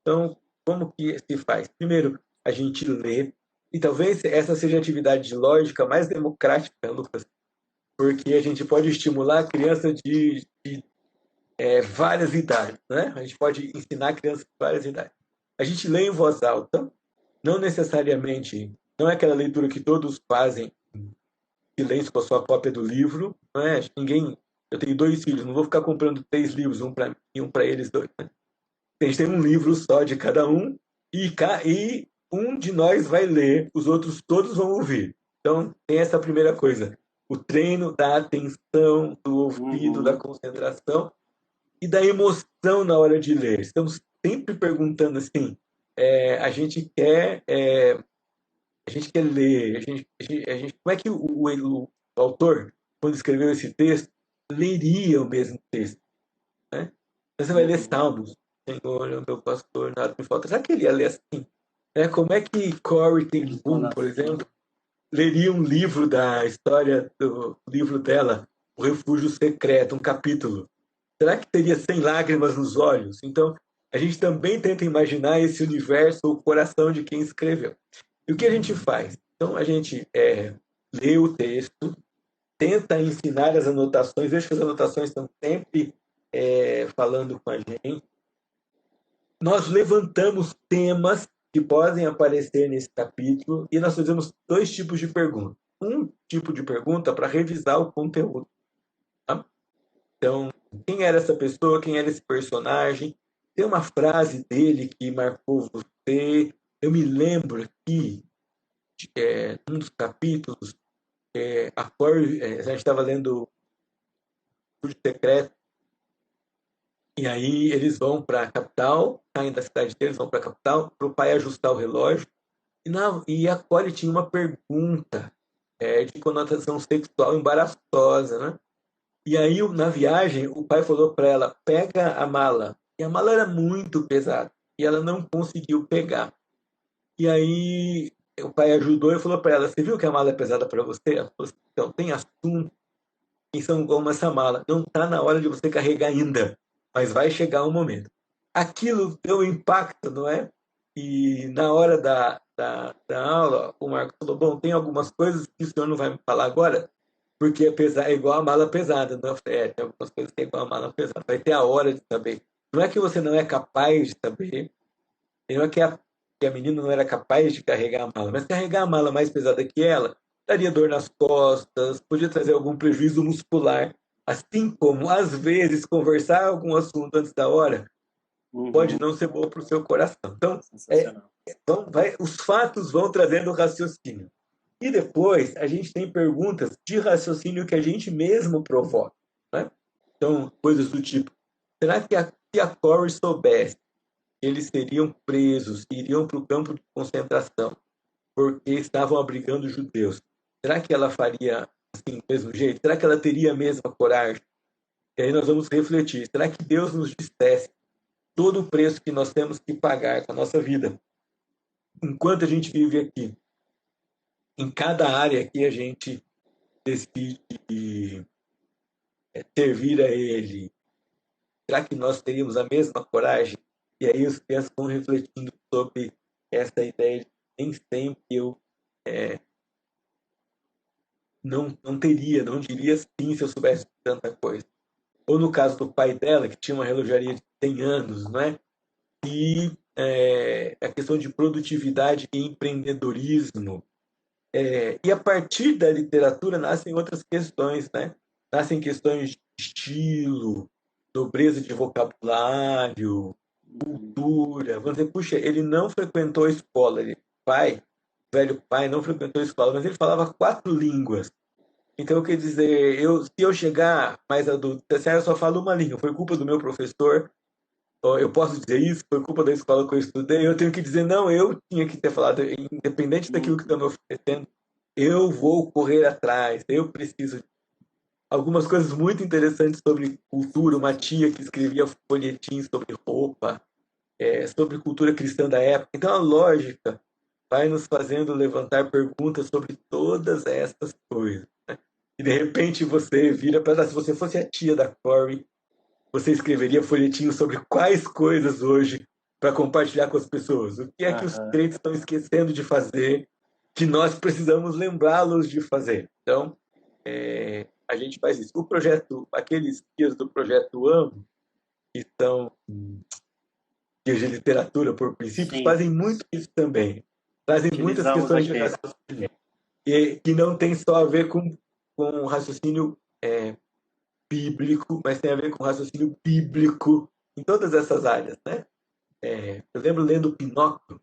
Então, como que se faz? Primeiro, a gente lê, e talvez essa seja a atividade de lógica mais democrática, Lucas, porque a gente pode estimular a criança de várias idades, né? A gente pode ensinar a criança de várias idades. A gente lê em voz alta, não necessariamente, não é aquela leitura que todos fazem silêncio com a sua cópia do livro, não é? Acho que ninguém. Eu tenho 2 filhos, não vou ficar comprando 3 livros, um para mim e um para eles dois, né? A gente tem um livro só de cada um e um de nós vai ler, os outros todos vão ouvir. Então, tem essa primeira coisa. O treino da atenção, do ouvido, da concentração e da emoção na hora de ler. Estamos sempre perguntando assim, a gente quer ler, como é que o autor, quando escreveu esse texto, leria o mesmo texto, né? Então, você vai ler Salmos, Senhor, é o meu pastor, nada me falta. Será que ele ia ler assim? Como é que Corrie ten Boom, por exemplo, leria um livro da história do livro dela, O Refúgio Secreto, um capítulo? Será que teria sem lágrimas nos olhos? Então, a gente também tenta imaginar esse universo, o coração de quem escreveu. E o que a gente faz? Então, a gente lê o texto, tenta ensinar as anotações, vejo que as anotações estão sempre falando com a gente. Nós levantamos temas que podem aparecer nesse capítulo e nós fazemos 2 tipos de perguntas. Um tipo de pergunta para revisar o conteúdo. Tá? Então, quem era essa pessoa? Quem era esse personagem? Tem uma frase dele que marcou você? Eu me lembro aqui, num dos capítulos, a gente estava lendo o Refúgio Secreto, e aí eles vão para a capital, saem da cidade deles, vão para a capital, para o pai ajustar o relógio. E a Corrie tinha uma pergunta de conotação sexual embaraçosa, né? E aí, na viagem, o pai falou para ela, pega a mala. E a mala era muito pesada, e ela não conseguiu pegar. E aí, o pai ajudou e falou para ela, você viu que a mala é pesada para você? Ela falou assim, então, tem assunto que são como essa mala. Não está na hora de você carregar ainda, mas vai chegar um momento. Aquilo deu impacto, não é? E na hora da aula, o Marcos falou, bom, tem algumas coisas que o senhor não vai me falar agora, porque é igual a mala pesada. Não? Tem algumas coisas que é igual a mala pesada. Vai ter a hora de saber. Não é que você não é capaz de saber, não é que a menina não era capaz de carregar a mala, mas carregar a mala mais pesada que ela daria dor nas costas, podia trazer algum prejuízo muscular, assim como, às vezes, conversar algum assunto antes da hora pode não ser bom para o seu coração. Então, os fatos vão trazendo o raciocínio. E depois, a gente tem perguntas de raciocínio que a gente mesmo provoca. Né? Então, coisas do tipo, será que se a Corrie soubesse que eles seriam presos, iriam para o campo de concentração, porque estavam abrigando judeus, será que ela faria assim, do mesmo jeito? Será que ela teria a mesma coragem? E aí nós vamos refletir. Será que Deus nos dissesse todo o preço que nós temos que pagar com a nossa vida, enquanto a gente vive aqui, em cada área que a gente decide servir a Ele, será que nós teríamos a mesma coragem? E aí os crianças vão refletindo sobre essa ideia de nem sempre eu não teria, não diria sim se eu soubesse tanta coisa. Ou no caso do pai dela, que tinha uma relojaria de 100 anos, não é? E a questão de produtividade e empreendedorismo. E a partir da literatura nascem outras questões, né? Nascem questões de estilo, nobreza de vocabulário, cultura. Você, puxa, ele não frequentou a escola, o velho pai não frequentou a escola, mas ele falava 4 línguas. Então, quer dizer, se eu chegar mais adulto, eu só falo uma língua, foi culpa do meu professor, eu posso dizer isso, foi culpa da escola que eu estudei, eu tenho que dizer, não, eu tinha que ter falado, independente daquilo que estão me oferecendo, eu vou correr atrás, eu preciso. Algumas coisas muito interessantes sobre cultura, uma tia que escrevia folhetins sobre roupa, sobre cultura cristã da época. Então, a lógica vai nos fazendo levantar perguntas sobre todas essas coisas. Né? E, de repente, você vira para se você fosse a tia da Corrie, você escreveria folhetinhos sobre quais coisas hoje para compartilhar com as pessoas? O que é que os crentes estão esquecendo de fazer que nós precisamos lembrá-los de fazer? Então, a gente faz isso. O projeto, aqueles dias do projeto AMO, que são dias de literatura por princípios, fazem muito isso também. Trazem muitas questões de raciocínio que não tem só a ver com com raciocínio bíblico, mas tem a ver com raciocínio bíblico em todas essas áreas, né? Eu lembro lendo Pinóquio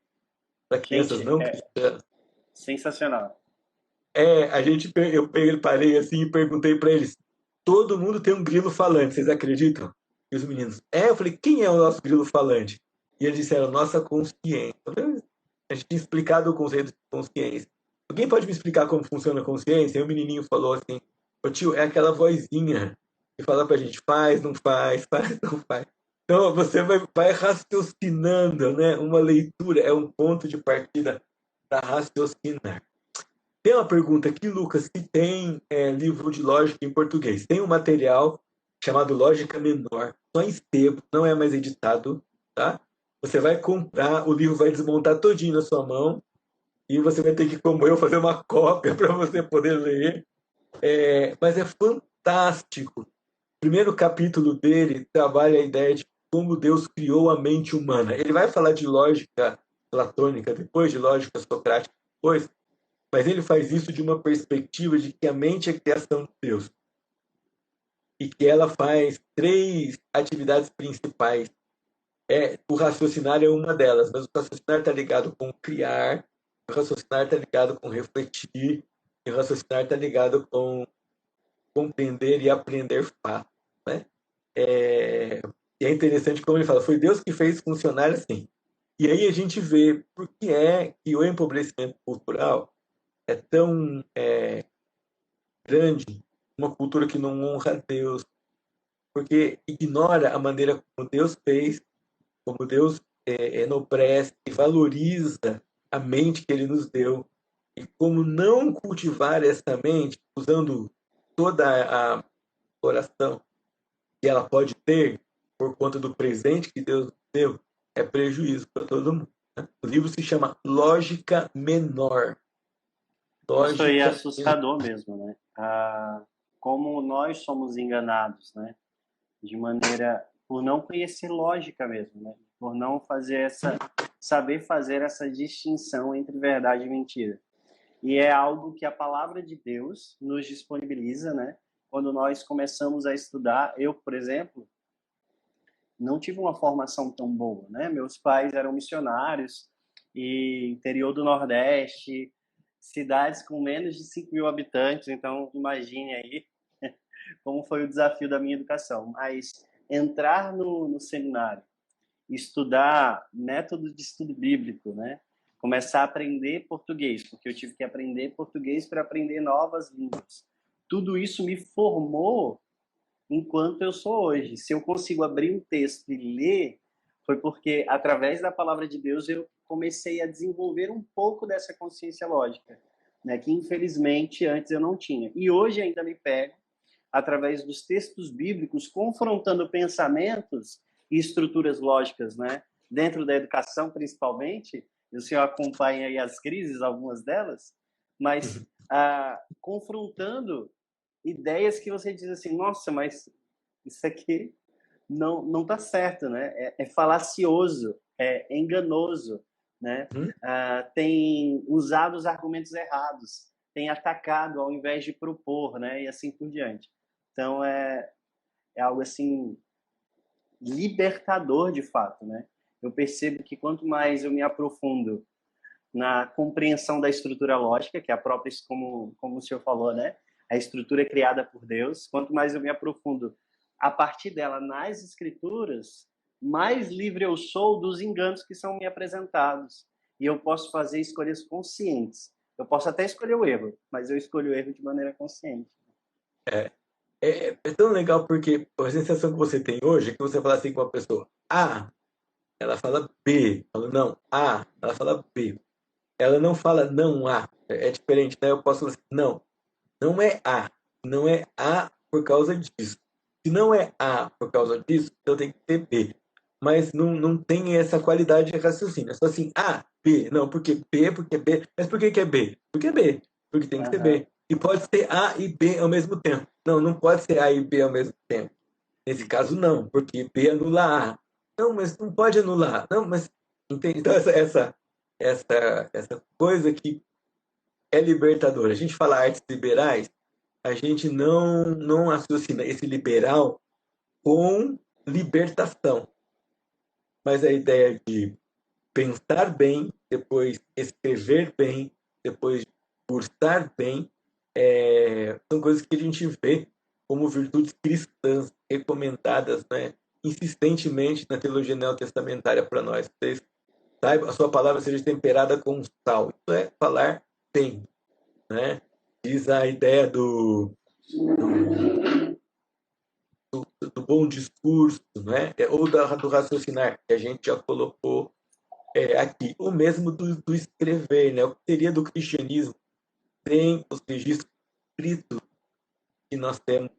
para crianças Gente, não é cristãs. sensacional. Eu parei assim e perguntei para eles: todo mundo tem um grilo falante, vocês acreditam? E os meninos, eu falei, quem é o nosso grilo falante? E eles disseram, nossa consciência. A gente tinha explicado o conceito de consciência. Alguém pode me explicar como funciona a consciência? E o menininho falou assim, ô tio, é aquela vozinha que fala pra gente, faz, não faz, faz, não faz. Então você vai raciocinando, né? Uma leitura é um ponto de partida para raciocinar. Tem uma pergunta aqui, Lucas, se tem livro de lógica em português. Tem um material chamado Lógica Menor, só em sebo, não é mais editado, tá? Você vai comprar, o livro vai desmontar todinho na sua mão e você vai ter que, como eu, fazer uma cópia para você poder ler. Mas é fantástico. O primeiro capítulo dele trabalha a ideia de como Deus criou a mente humana. Ele vai falar de lógica platônica depois, de lógica socrática depois, mas ele faz isso de uma perspectiva de que a mente é a criação de Deus e que ela faz 3 atividades principais. O raciocinar é uma delas, mas o raciocinar está ligado com criar, o raciocinar está ligado com refletir, e o raciocinar está ligado com compreender e aprender fatos, né? E é interessante como ele fala, foi Deus que fez funcionar assim. E aí a gente vê por que é que o empobrecimento cultural é tão grande, uma cultura que não honra a Deus, porque ignora a maneira como Deus fez, como Deus enobrece e valoriza a mente que Ele nos deu, e como não cultivar essa mente usando toda a oração que ela pode ter por conta do presente que Deus nos deu, é prejuízo para todo mundo. Né? O livro se chama Lógica Menor. Isso aí é Lógica Menor. assustador mesmo, né? Como nós somos enganados, né? De maneira por não conhecer lógica mesmo, né? Por não saber fazer essa distinção entre verdade e mentira. E é algo que a palavra de Deus nos disponibiliza, né? Quando nós começamos a estudar, eu, por exemplo, não tive uma formação tão boa, né? Meus pais eram missionários e interior do Nordeste, cidades com menos de 5 mil habitantes, então imagine aí como foi o desafio da minha educação. Mas entrar no seminário, estudar método de estudo bíblico, né? Começar a aprender português, porque eu tive que aprender português para aprender novas línguas. Tudo isso me formou enquanto eu sou hoje. Se eu consigo abrir um texto e ler, foi porque, através da palavra de Deus, eu comecei a desenvolver um pouco dessa consciência lógica, né? Que, infelizmente, antes eu não tinha. E hoje ainda me pego, através dos textos bíblicos, confrontando pensamentos e estruturas lógicas, né? Dentro da educação, principalmente, o senhor acompanha aí as crises, algumas delas, mas confrontando ideias que você diz assim, nossa, mas isso aqui não está certo, né? É falacioso, é enganoso, né? Tem usado os argumentos errados, tem atacado ao invés de propor, né? E assim por diante. Então, é algo assim libertador de fato, né? Eu percebo que quanto mais eu me aprofundo na compreensão da estrutura lógica, que é a própria, como o senhor falou, né? A estrutura criada por Deus, quanto mais eu me aprofundo a partir dela nas escrituras, mais livre eu sou dos enganos que são me apresentados. E eu posso fazer escolhas conscientes. Eu posso até escolher o erro, mas eu escolho o erro de maneira consciente. É tão legal porque a sensação que você tem hoje é que você fala assim com uma pessoa A, ela fala B. Fala, não, A, ela fala B. Ela não fala não A. É diferente, né? Eu posso falar assim, não é A. Não é A por causa disso. Se não é A por causa disso, então tem que ser B. Mas não tem essa qualidade de raciocínio. É só assim, A, B. Não, porque B, porque B. Mas por que é B? Porque é B. Porque tem que ser B. E pode ser A e B ao mesmo tempo. Não pode ser A e B ao mesmo tempo. Nesse caso, não, porque B anula A. Não, mas não pode anular. Não, mas... Entende? Então, essa coisa que é libertadora. A gente fala artes liberais, a gente não associa esse liberal com libertação, mas a ideia de pensar bem, depois escrever bem, depois cursar bem, são coisas que a gente vê como virtudes cristãs recomendadas, né, insistentemente na teologia neotestamentária para nós. Vocês saibam, a sua palavra seja temperada com sal. Isso é falar bem, né? Diz a ideia do bom discurso, né? Ou do raciocinar, que a gente já colocou aqui. Ou mesmo do escrever, né? O que seria do cristianismo sem os registros escritos que nós temos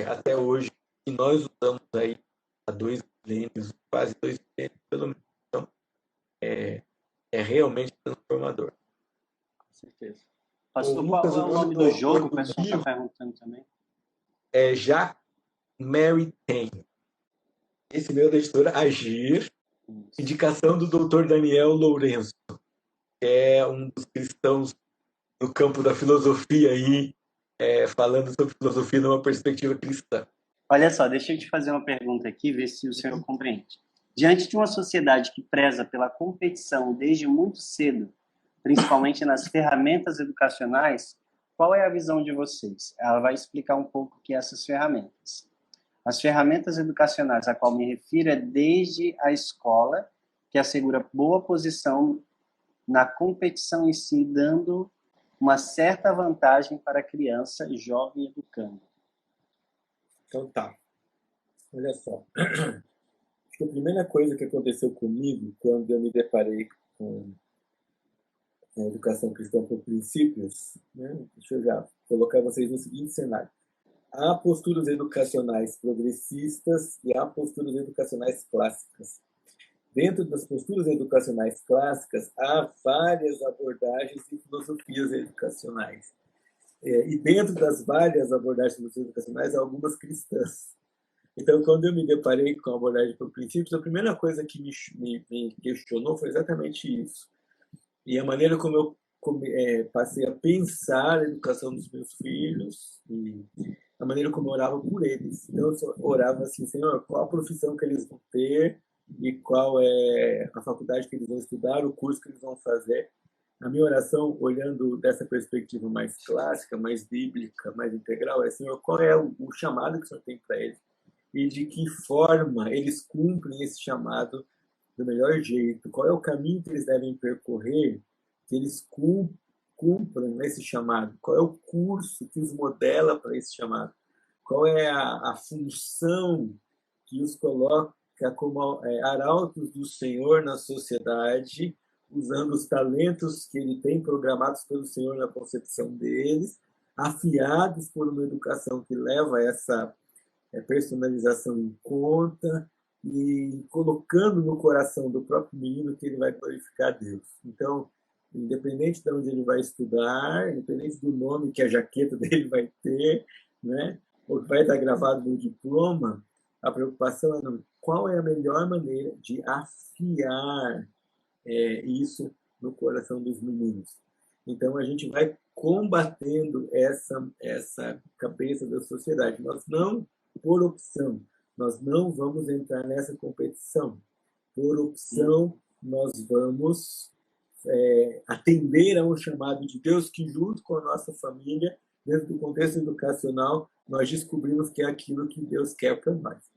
até hoje, que nós usamos aí há 2 milênios, quase 2 milênios, pelo menos. Então, é realmente transformador. Com certeza. Ô, Pastor, Lucas, qual é o nome do jogo? O pessoal está perguntando também. É Jack Mary Taine. Esse meu da editora Agir, indicação do Dr. Daniel Lourenço, que é um dos cristãos no campo da filosofia aí, falando sobre filosofia numa perspectiva cristã. Olha só, deixa eu te fazer uma pergunta aqui, ver se o senhor compreende. Diante de uma sociedade que preza pela competição desde muito cedo, principalmente nas ferramentas educacionais, qual é a visão de vocês? Ela vai explicar um pouco o que essas ferramentas. As ferramentas educacionais a qual me refiro é desde a escola, que assegura boa posição na competição em si, dando uma certa vantagem para a criança, jovem educando. Então tá, olha só. Acho que a primeira coisa que aconteceu comigo quando eu me deparei com a educação cristã por princípios, né? Deixa eu já colocar vocês no seguinte cenário. Há posturas educacionais progressistas e há posturas educacionais clássicas. Dentro das posturas educacionais clássicas, há várias abordagens e filosofias educacionais. E dentro das várias abordagens educacionais, há algumas cristãs. Então, quando eu me deparei com a abordagem por princípios, a primeira coisa que me questionou foi exatamente isso. E a maneira como eu passei a pensar a educação dos meus filhos e a maneira como eu orava por eles. Então, eu orava assim, Senhor, qual a profissão que eles vão ter e qual é a faculdade que eles vão estudar, o curso que eles vão fazer. A minha oração, olhando dessa perspectiva mais clássica, mais bíblica, mais integral, é, Senhor, qual é o chamado que o Senhor tem para eles? E de que forma eles cumprem esse chamado do melhor jeito? Qual é o caminho que eles devem percorrer, que eles cumpram esse chamado? Qual é o curso que os modela para esse chamado? Qual é a função que os coloca como arautos do Senhor na sociedade, usando os talentos que ele tem programados pelo Senhor na concepção deles, afiados por uma educação que leva a essa personalização em conta e colocando no coração do próprio menino que ele vai glorificar a Deus. Então, independente de onde ele vai estudar, independente do nome que a jaqueta dele vai ter, né, ou que vai estar gravado no diploma, a preocupação é qual é a melhor maneira de afiar isso no coração dos meninos. Então, a gente vai combatendo essa cabeça da sociedade. Nós não, por opção, nós não vamos entrar nessa competição. Por opção, nós vamos atender a um chamado de Deus que, junto com a nossa família, dentro do contexto educacional, nós descobrimos que é aquilo que Deus quer para nós.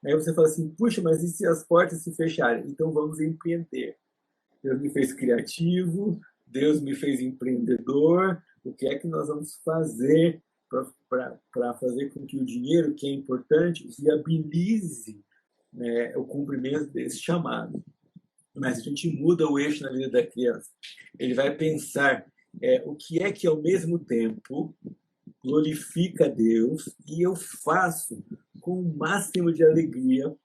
Aí você fala assim, puxa, mas e se as portas se fecharem? Então vamos empreender. Deus me fez criativo, Deus me fez empreendedor. O que é que nós vamos fazer para fazer com que o dinheiro, que é importante, viabilize o cumprimento desse chamado? Mas a gente muda o eixo na vida da criança. Ele vai pensar o que é que, ao mesmo tempo, glorifica a Deus e eu faço com o máximo de alegria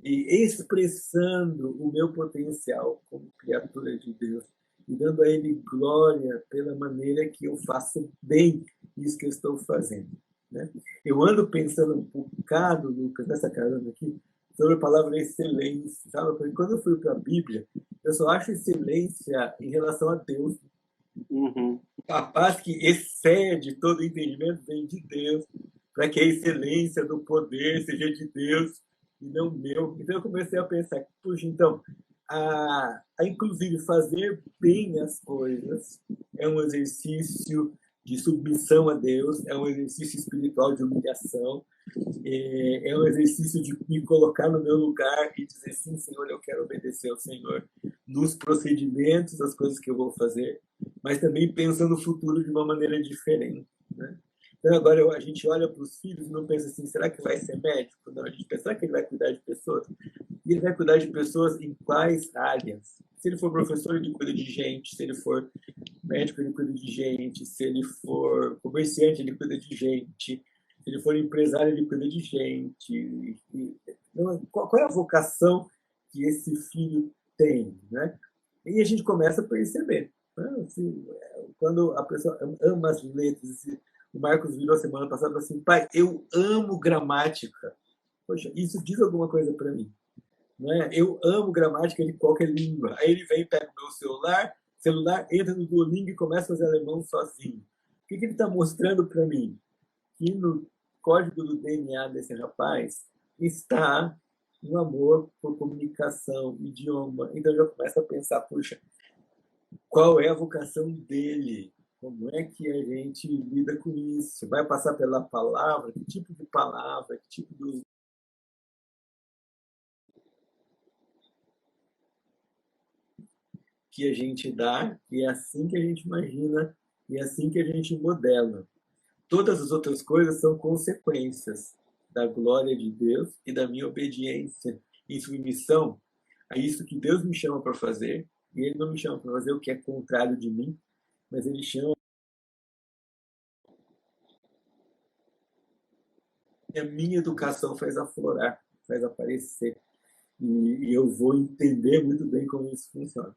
e expressando o meu potencial como criatura de Deus e dando a Ele glória pela maneira que eu faço bem isso que eu estou fazendo. Né? Eu ando pensando um bocado, Lucas, nessa carona aqui, sobre a palavra excelência. Sabe? Porque quando eu fui para a Bíblia, eu só acho excelência em relação a Deus. Uhum. A paz que excede todo entendimento vem de Deus, para que a excelência do poder seja de Deus e não meu. Então eu comecei a pensar, puxa, então, inclusive fazer bem as coisas é um exercício de submissão a Deus, é um exercício espiritual de humilhação, é um exercício de me colocar no meu lugar e dizer, sim, Senhor, eu quero obedecer ao Senhor nos procedimentos, das coisas que eu vou fazer, mas também pensando no futuro de uma maneira diferente, né? Então, agora a gente olha para os filhos e não pensa assim, será que vai ser médico? Não, a gente pensa, será que ele vai cuidar de pessoas? E ele vai cuidar de pessoas em quais áreas? Se ele for professor, ele cuida de gente. Se ele for médico, ele cuida de gente. Se ele for comerciante, ele cuida de gente. Se ele for empresário, ele cuida de gente. Qual é a vocação que esse filho tem, né? E a gente começa a perceber, né? Assim, quando a pessoa ama as letras, o Marcos virou a semana passada assim, pai, eu amo gramática. Poxa, isso diz alguma coisa para mim, né? Eu amo gramática de qualquer língua. Aí ele vem, pega o meu celular, entra no Duolingo e começa a fazer alemão sozinho. O que ele está mostrando para mim? Que no código do DNA desse rapaz está um amor por comunicação, idioma. Então eu já começo a pensar, puxa, qual é a vocação dele? Como é que a gente lida com isso? Vai passar pela palavra? Que tipo de palavra? Que tipo de que a gente dá? E é assim que a gente imagina e é assim que a gente modela. Todas as outras coisas são consequências da glória de Deus e da minha obediência e submissão a isso que Deus me chama para fazer. E Ele não me chama para fazer o que é contrário de mim, mas Ele chama. E a minha educação faz aflorar, faz aparecer. E eu vou entender muito bem como isso funciona.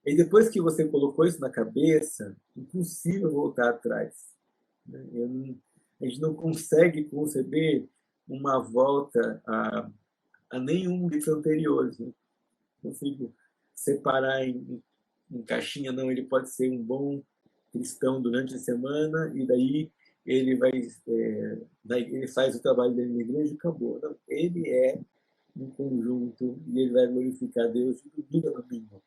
E depois que você colocou isso na cabeça, impossível voltar atrás. A gente não consegue conceber uma volta a nenhum dos anteriores. Né? Não consigo separar em caixinha, não. Ele pode ser um bom cristão durante a semana e daí ele vai, daí ele faz o trabalho dele na igreja e acabou. Não, ele é um conjunto e ele vai glorificar Deus de domingo a domingo,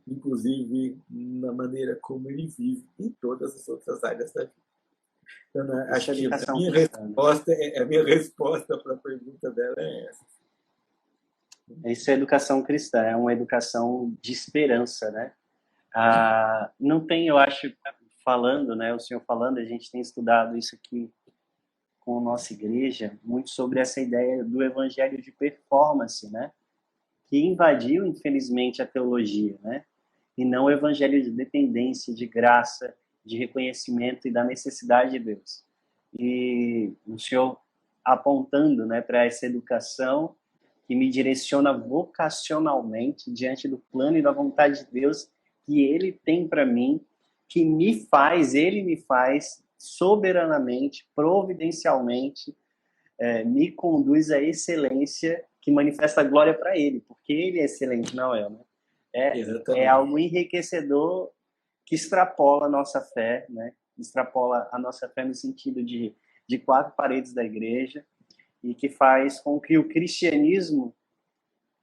inclusive na maneira como ele vive em todas as outras áreas da vida. Então, Isso acho é que educação cristã, né? a minha resposta para a pergunta dela é essa. Isso é educação cristã, é uma educação de esperança, né? Não tem, eu acho, falando, né? O senhor falando, a gente tem estudado isso aqui com a nossa igreja, muito sobre essa ideia do evangelho de performance, né? Que invadiu, infelizmente, a teologia, né? E não o evangelho de dependência, de graça, de reconhecimento e da necessidade de Deus. E o senhor apontando, né, para essa educação que me direciona vocacionalmente diante do plano e da vontade de Deus que Ele tem para mim, que Ele me faz soberanamente, providencialmente, me conduz à excelência que manifesta a glória para Ele, porque Ele é excelente, não é? Né? É Exatamente. algo enriquecedor que extrapola a nossa fé, né? Extrapola a nossa fé no sentido de quatro paredes da igreja e que faz com que o cristianismo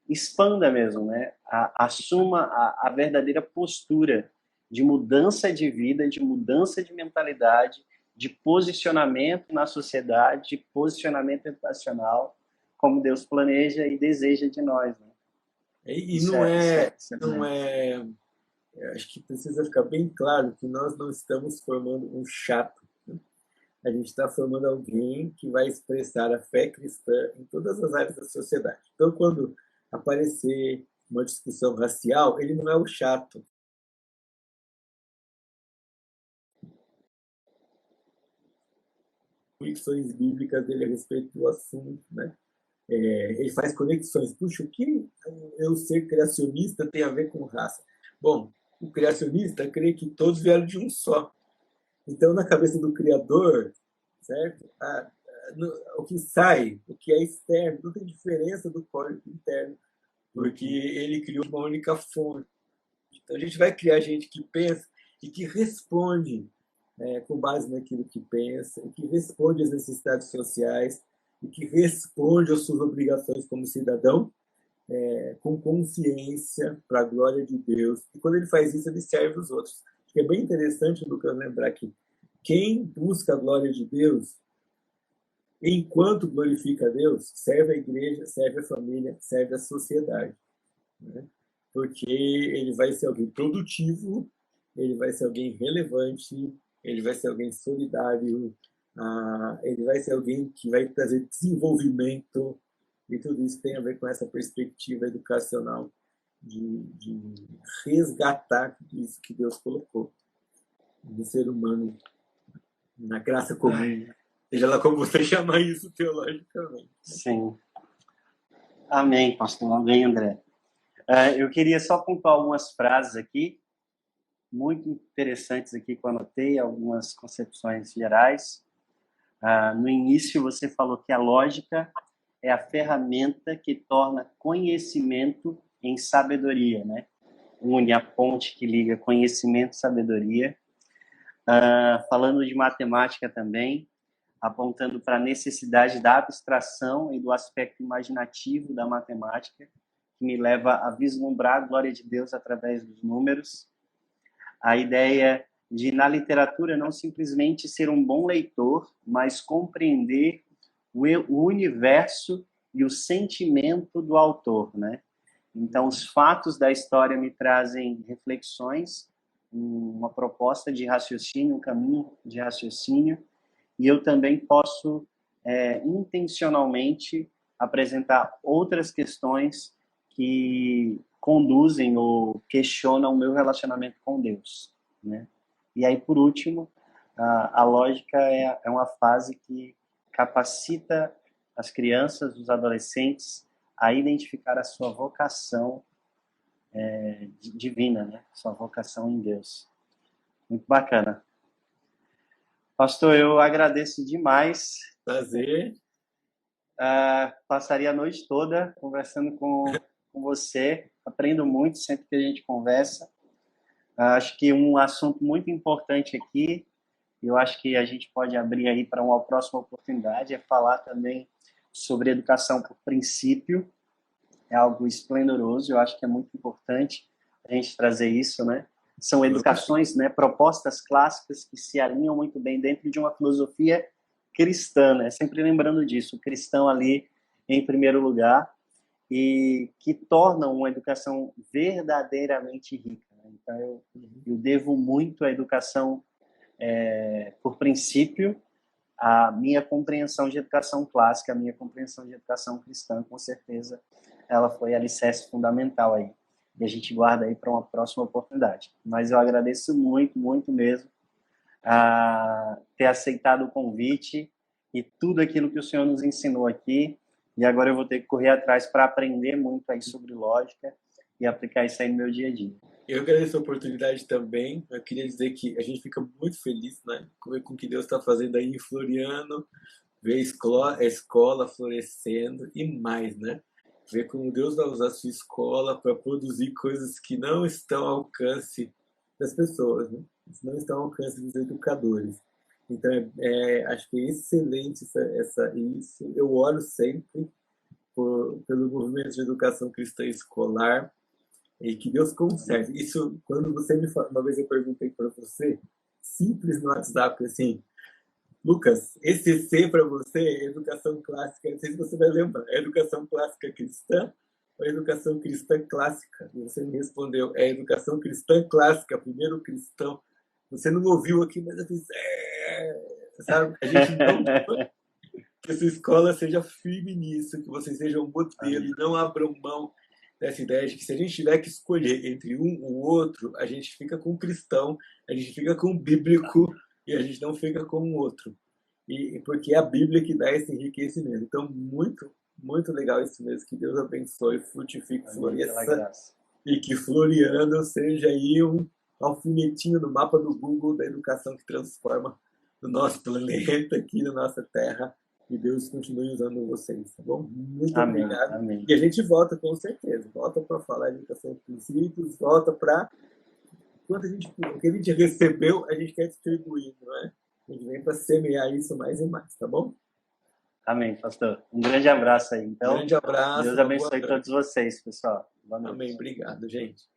expanda mesmo, né? Assuma a verdadeira postura de mudança de vida, de mudança de mentalidade, de posicionamento na sociedade, de posicionamento educacional, como Deus planeja e deseja de nós. Né? E Isso não é, isso é, é, isso é não bonito. é, acho que precisa ficar bem claro que nós não estamos formando um chato. Né? A gente está formando alguém que vai expressar a fé cristã em todas as áreas da sociedade. Então, quando aparecer uma discussão racial, ele não é o chato. Convicções bíblicas dele a respeito do assunto, né? Ele faz conexões. Puxa, o que eu ser criacionista tem a ver com raça? Bom, o criacionista crê que todos vieram de um só. Então, na cabeça do criador, certo? O que sai, o que é externo, não tem diferença do código interno, porque ele criou uma única fonte. Então, a gente vai criar gente que pensa e que responde com base naquilo que pensa, e que responde às necessidades sociais, e que responde às suas obrigações como cidadão, com consciência para a glória de Deus. E quando ele faz isso, ele serve os outros. É bem interessante, Lucas, lembrar que quem busca a glória de Deus, enquanto glorifica a Deus, serve a igreja, serve a família, serve a sociedade. Né? Porque ele vai ser alguém produtivo, ele vai ser alguém relevante, ele vai ser alguém solidário, ele vai ser alguém que vai trazer desenvolvimento, e tudo isso tem a ver com essa perspectiva educacional de resgatar isso que Deus colocou no ser humano, na graça comum, seja lá como você chamar isso teologicamente. Sim. Amém, pastor. Amém, André. Eu queria só pontuar algumas frases aqui, muito interessantes aqui que eu anotei, algumas concepções gerais. No início você falou que a lógica é a ferramenta que torna conhecimento em sabedoria, né? Une a ponte que liga conhecimento e sabedoria. Falando de matemática também, apontando para a necessidade da abstração e do aspecto imaginativo da matemática, que me leva a vislumbrar a glória de Deus através dos números. A ideia de, na literatura, não simplesmente ser um bom leitor, mas compreender o universo e o sentimento do autor, né? Então, os fatos da história me trazem reflexões, uma proposta de raciocínio, um caminho de raciocínio, e eu também posso intencionalmente apresentar outras questões que conduzem ou questionam o meu relacionamento com Deus, né? E aí, por último, a lógica é uma fase que capacita as crianças, os adolescentes, a identificar a sua vocação divina, né? Sua vocação em Deus. Muito bacana. Pastor, eu agradeço demais. Prazer. Passaria a noite toda conversando com você. Aprendo muito sempre que a gente conversa. Acho que um assunto muito importante aqui, eu acho que a gente pode abrir aí para uma próxima oportunidade, é falar também sobre educação por princípio. É algo esplendoroso, eu acho que é muito importante a gente trazer isso, né? São educações, né, propostas clássicas que se alinham muito bem dentro de uma filosofia cristã, né? Sempre lembrando disso, o cristão ali em primeiro lugar, e que tornam uma educação verdadeiramente rica. Né? Então, eu devo muito à educação por princípio, a minha compreensão de educação clássica, a minha compreensão de educação cristã, com certeza, ela foi alicerce fundamental aí. E a gente guarda aí para uma próxima oportunidade. Mas eu agradeço muito, muito mesmo ter aceitado o convite e tudo aquilo que o senhor nos ensinou aqui. E agora eu vou ter que correr atrás para aprender muito aí sobre lógica e aplicar isso aí no meu dia a dia. Eu agradeço a oportunidade também. Eu queria dizer que a gente fica muito feliz, né, com o que Deus está fazendo aí em Floriano, ver a escola florescendo e mais, né? Ver como Deus vai usar a sua escola para produzir coisas que não estão ao alcance das pessoas, né? Não estão ao alcance dos educadores. Então, acho que é excelente isso. Eu oro sempre pelo movimento de educação cristã escolar, e que Deus conserve. Isso, quando você me falou, uma vez eu perguntei para você, simples no WhatsApp, assim, Lucas, esse C para você é educação clássica, não sei se você vai lembrar, é educação clássica cristã ou educação cristã clássica? E você me respondeu, é educação cristã clássica, primeiro cristão. Você não ouviu aqui, mas eu fiz, sabe? A gente não que essa escola seja firme nisso, que vocês sejam um modelo e não abram mão dessa ideia de que se a gente tiver que escolher entre um ou outro, a gente fica com o cristão, a gente fica com o bíblico e a gente não fica com o outro. E porque é a Bíblia que dá esse enriquecimento. Então, muito, muito legal isso mesmo. Que Deus abençoe, frutifique, floresça. E que Floriano seja aí um alfinetinho no mapa do Google da educação que transforma o nosso planeta aqui na nossa terra. E Deus continue usando vocês, tá bom? Muito obrigado. Amém. E a gente volta com certeza. Volta para falar de educação de princípios, volta para o que a gente recebeu, a gente quer distribuir, não é? A gente vem para semear isso mais e mais, tá bom? Amém, pastor. Um grande abraço aí. Então, Grande abraço. Deus abençoe todos vocês, pessoal. Boa noite. Amém. Obrigado, gente.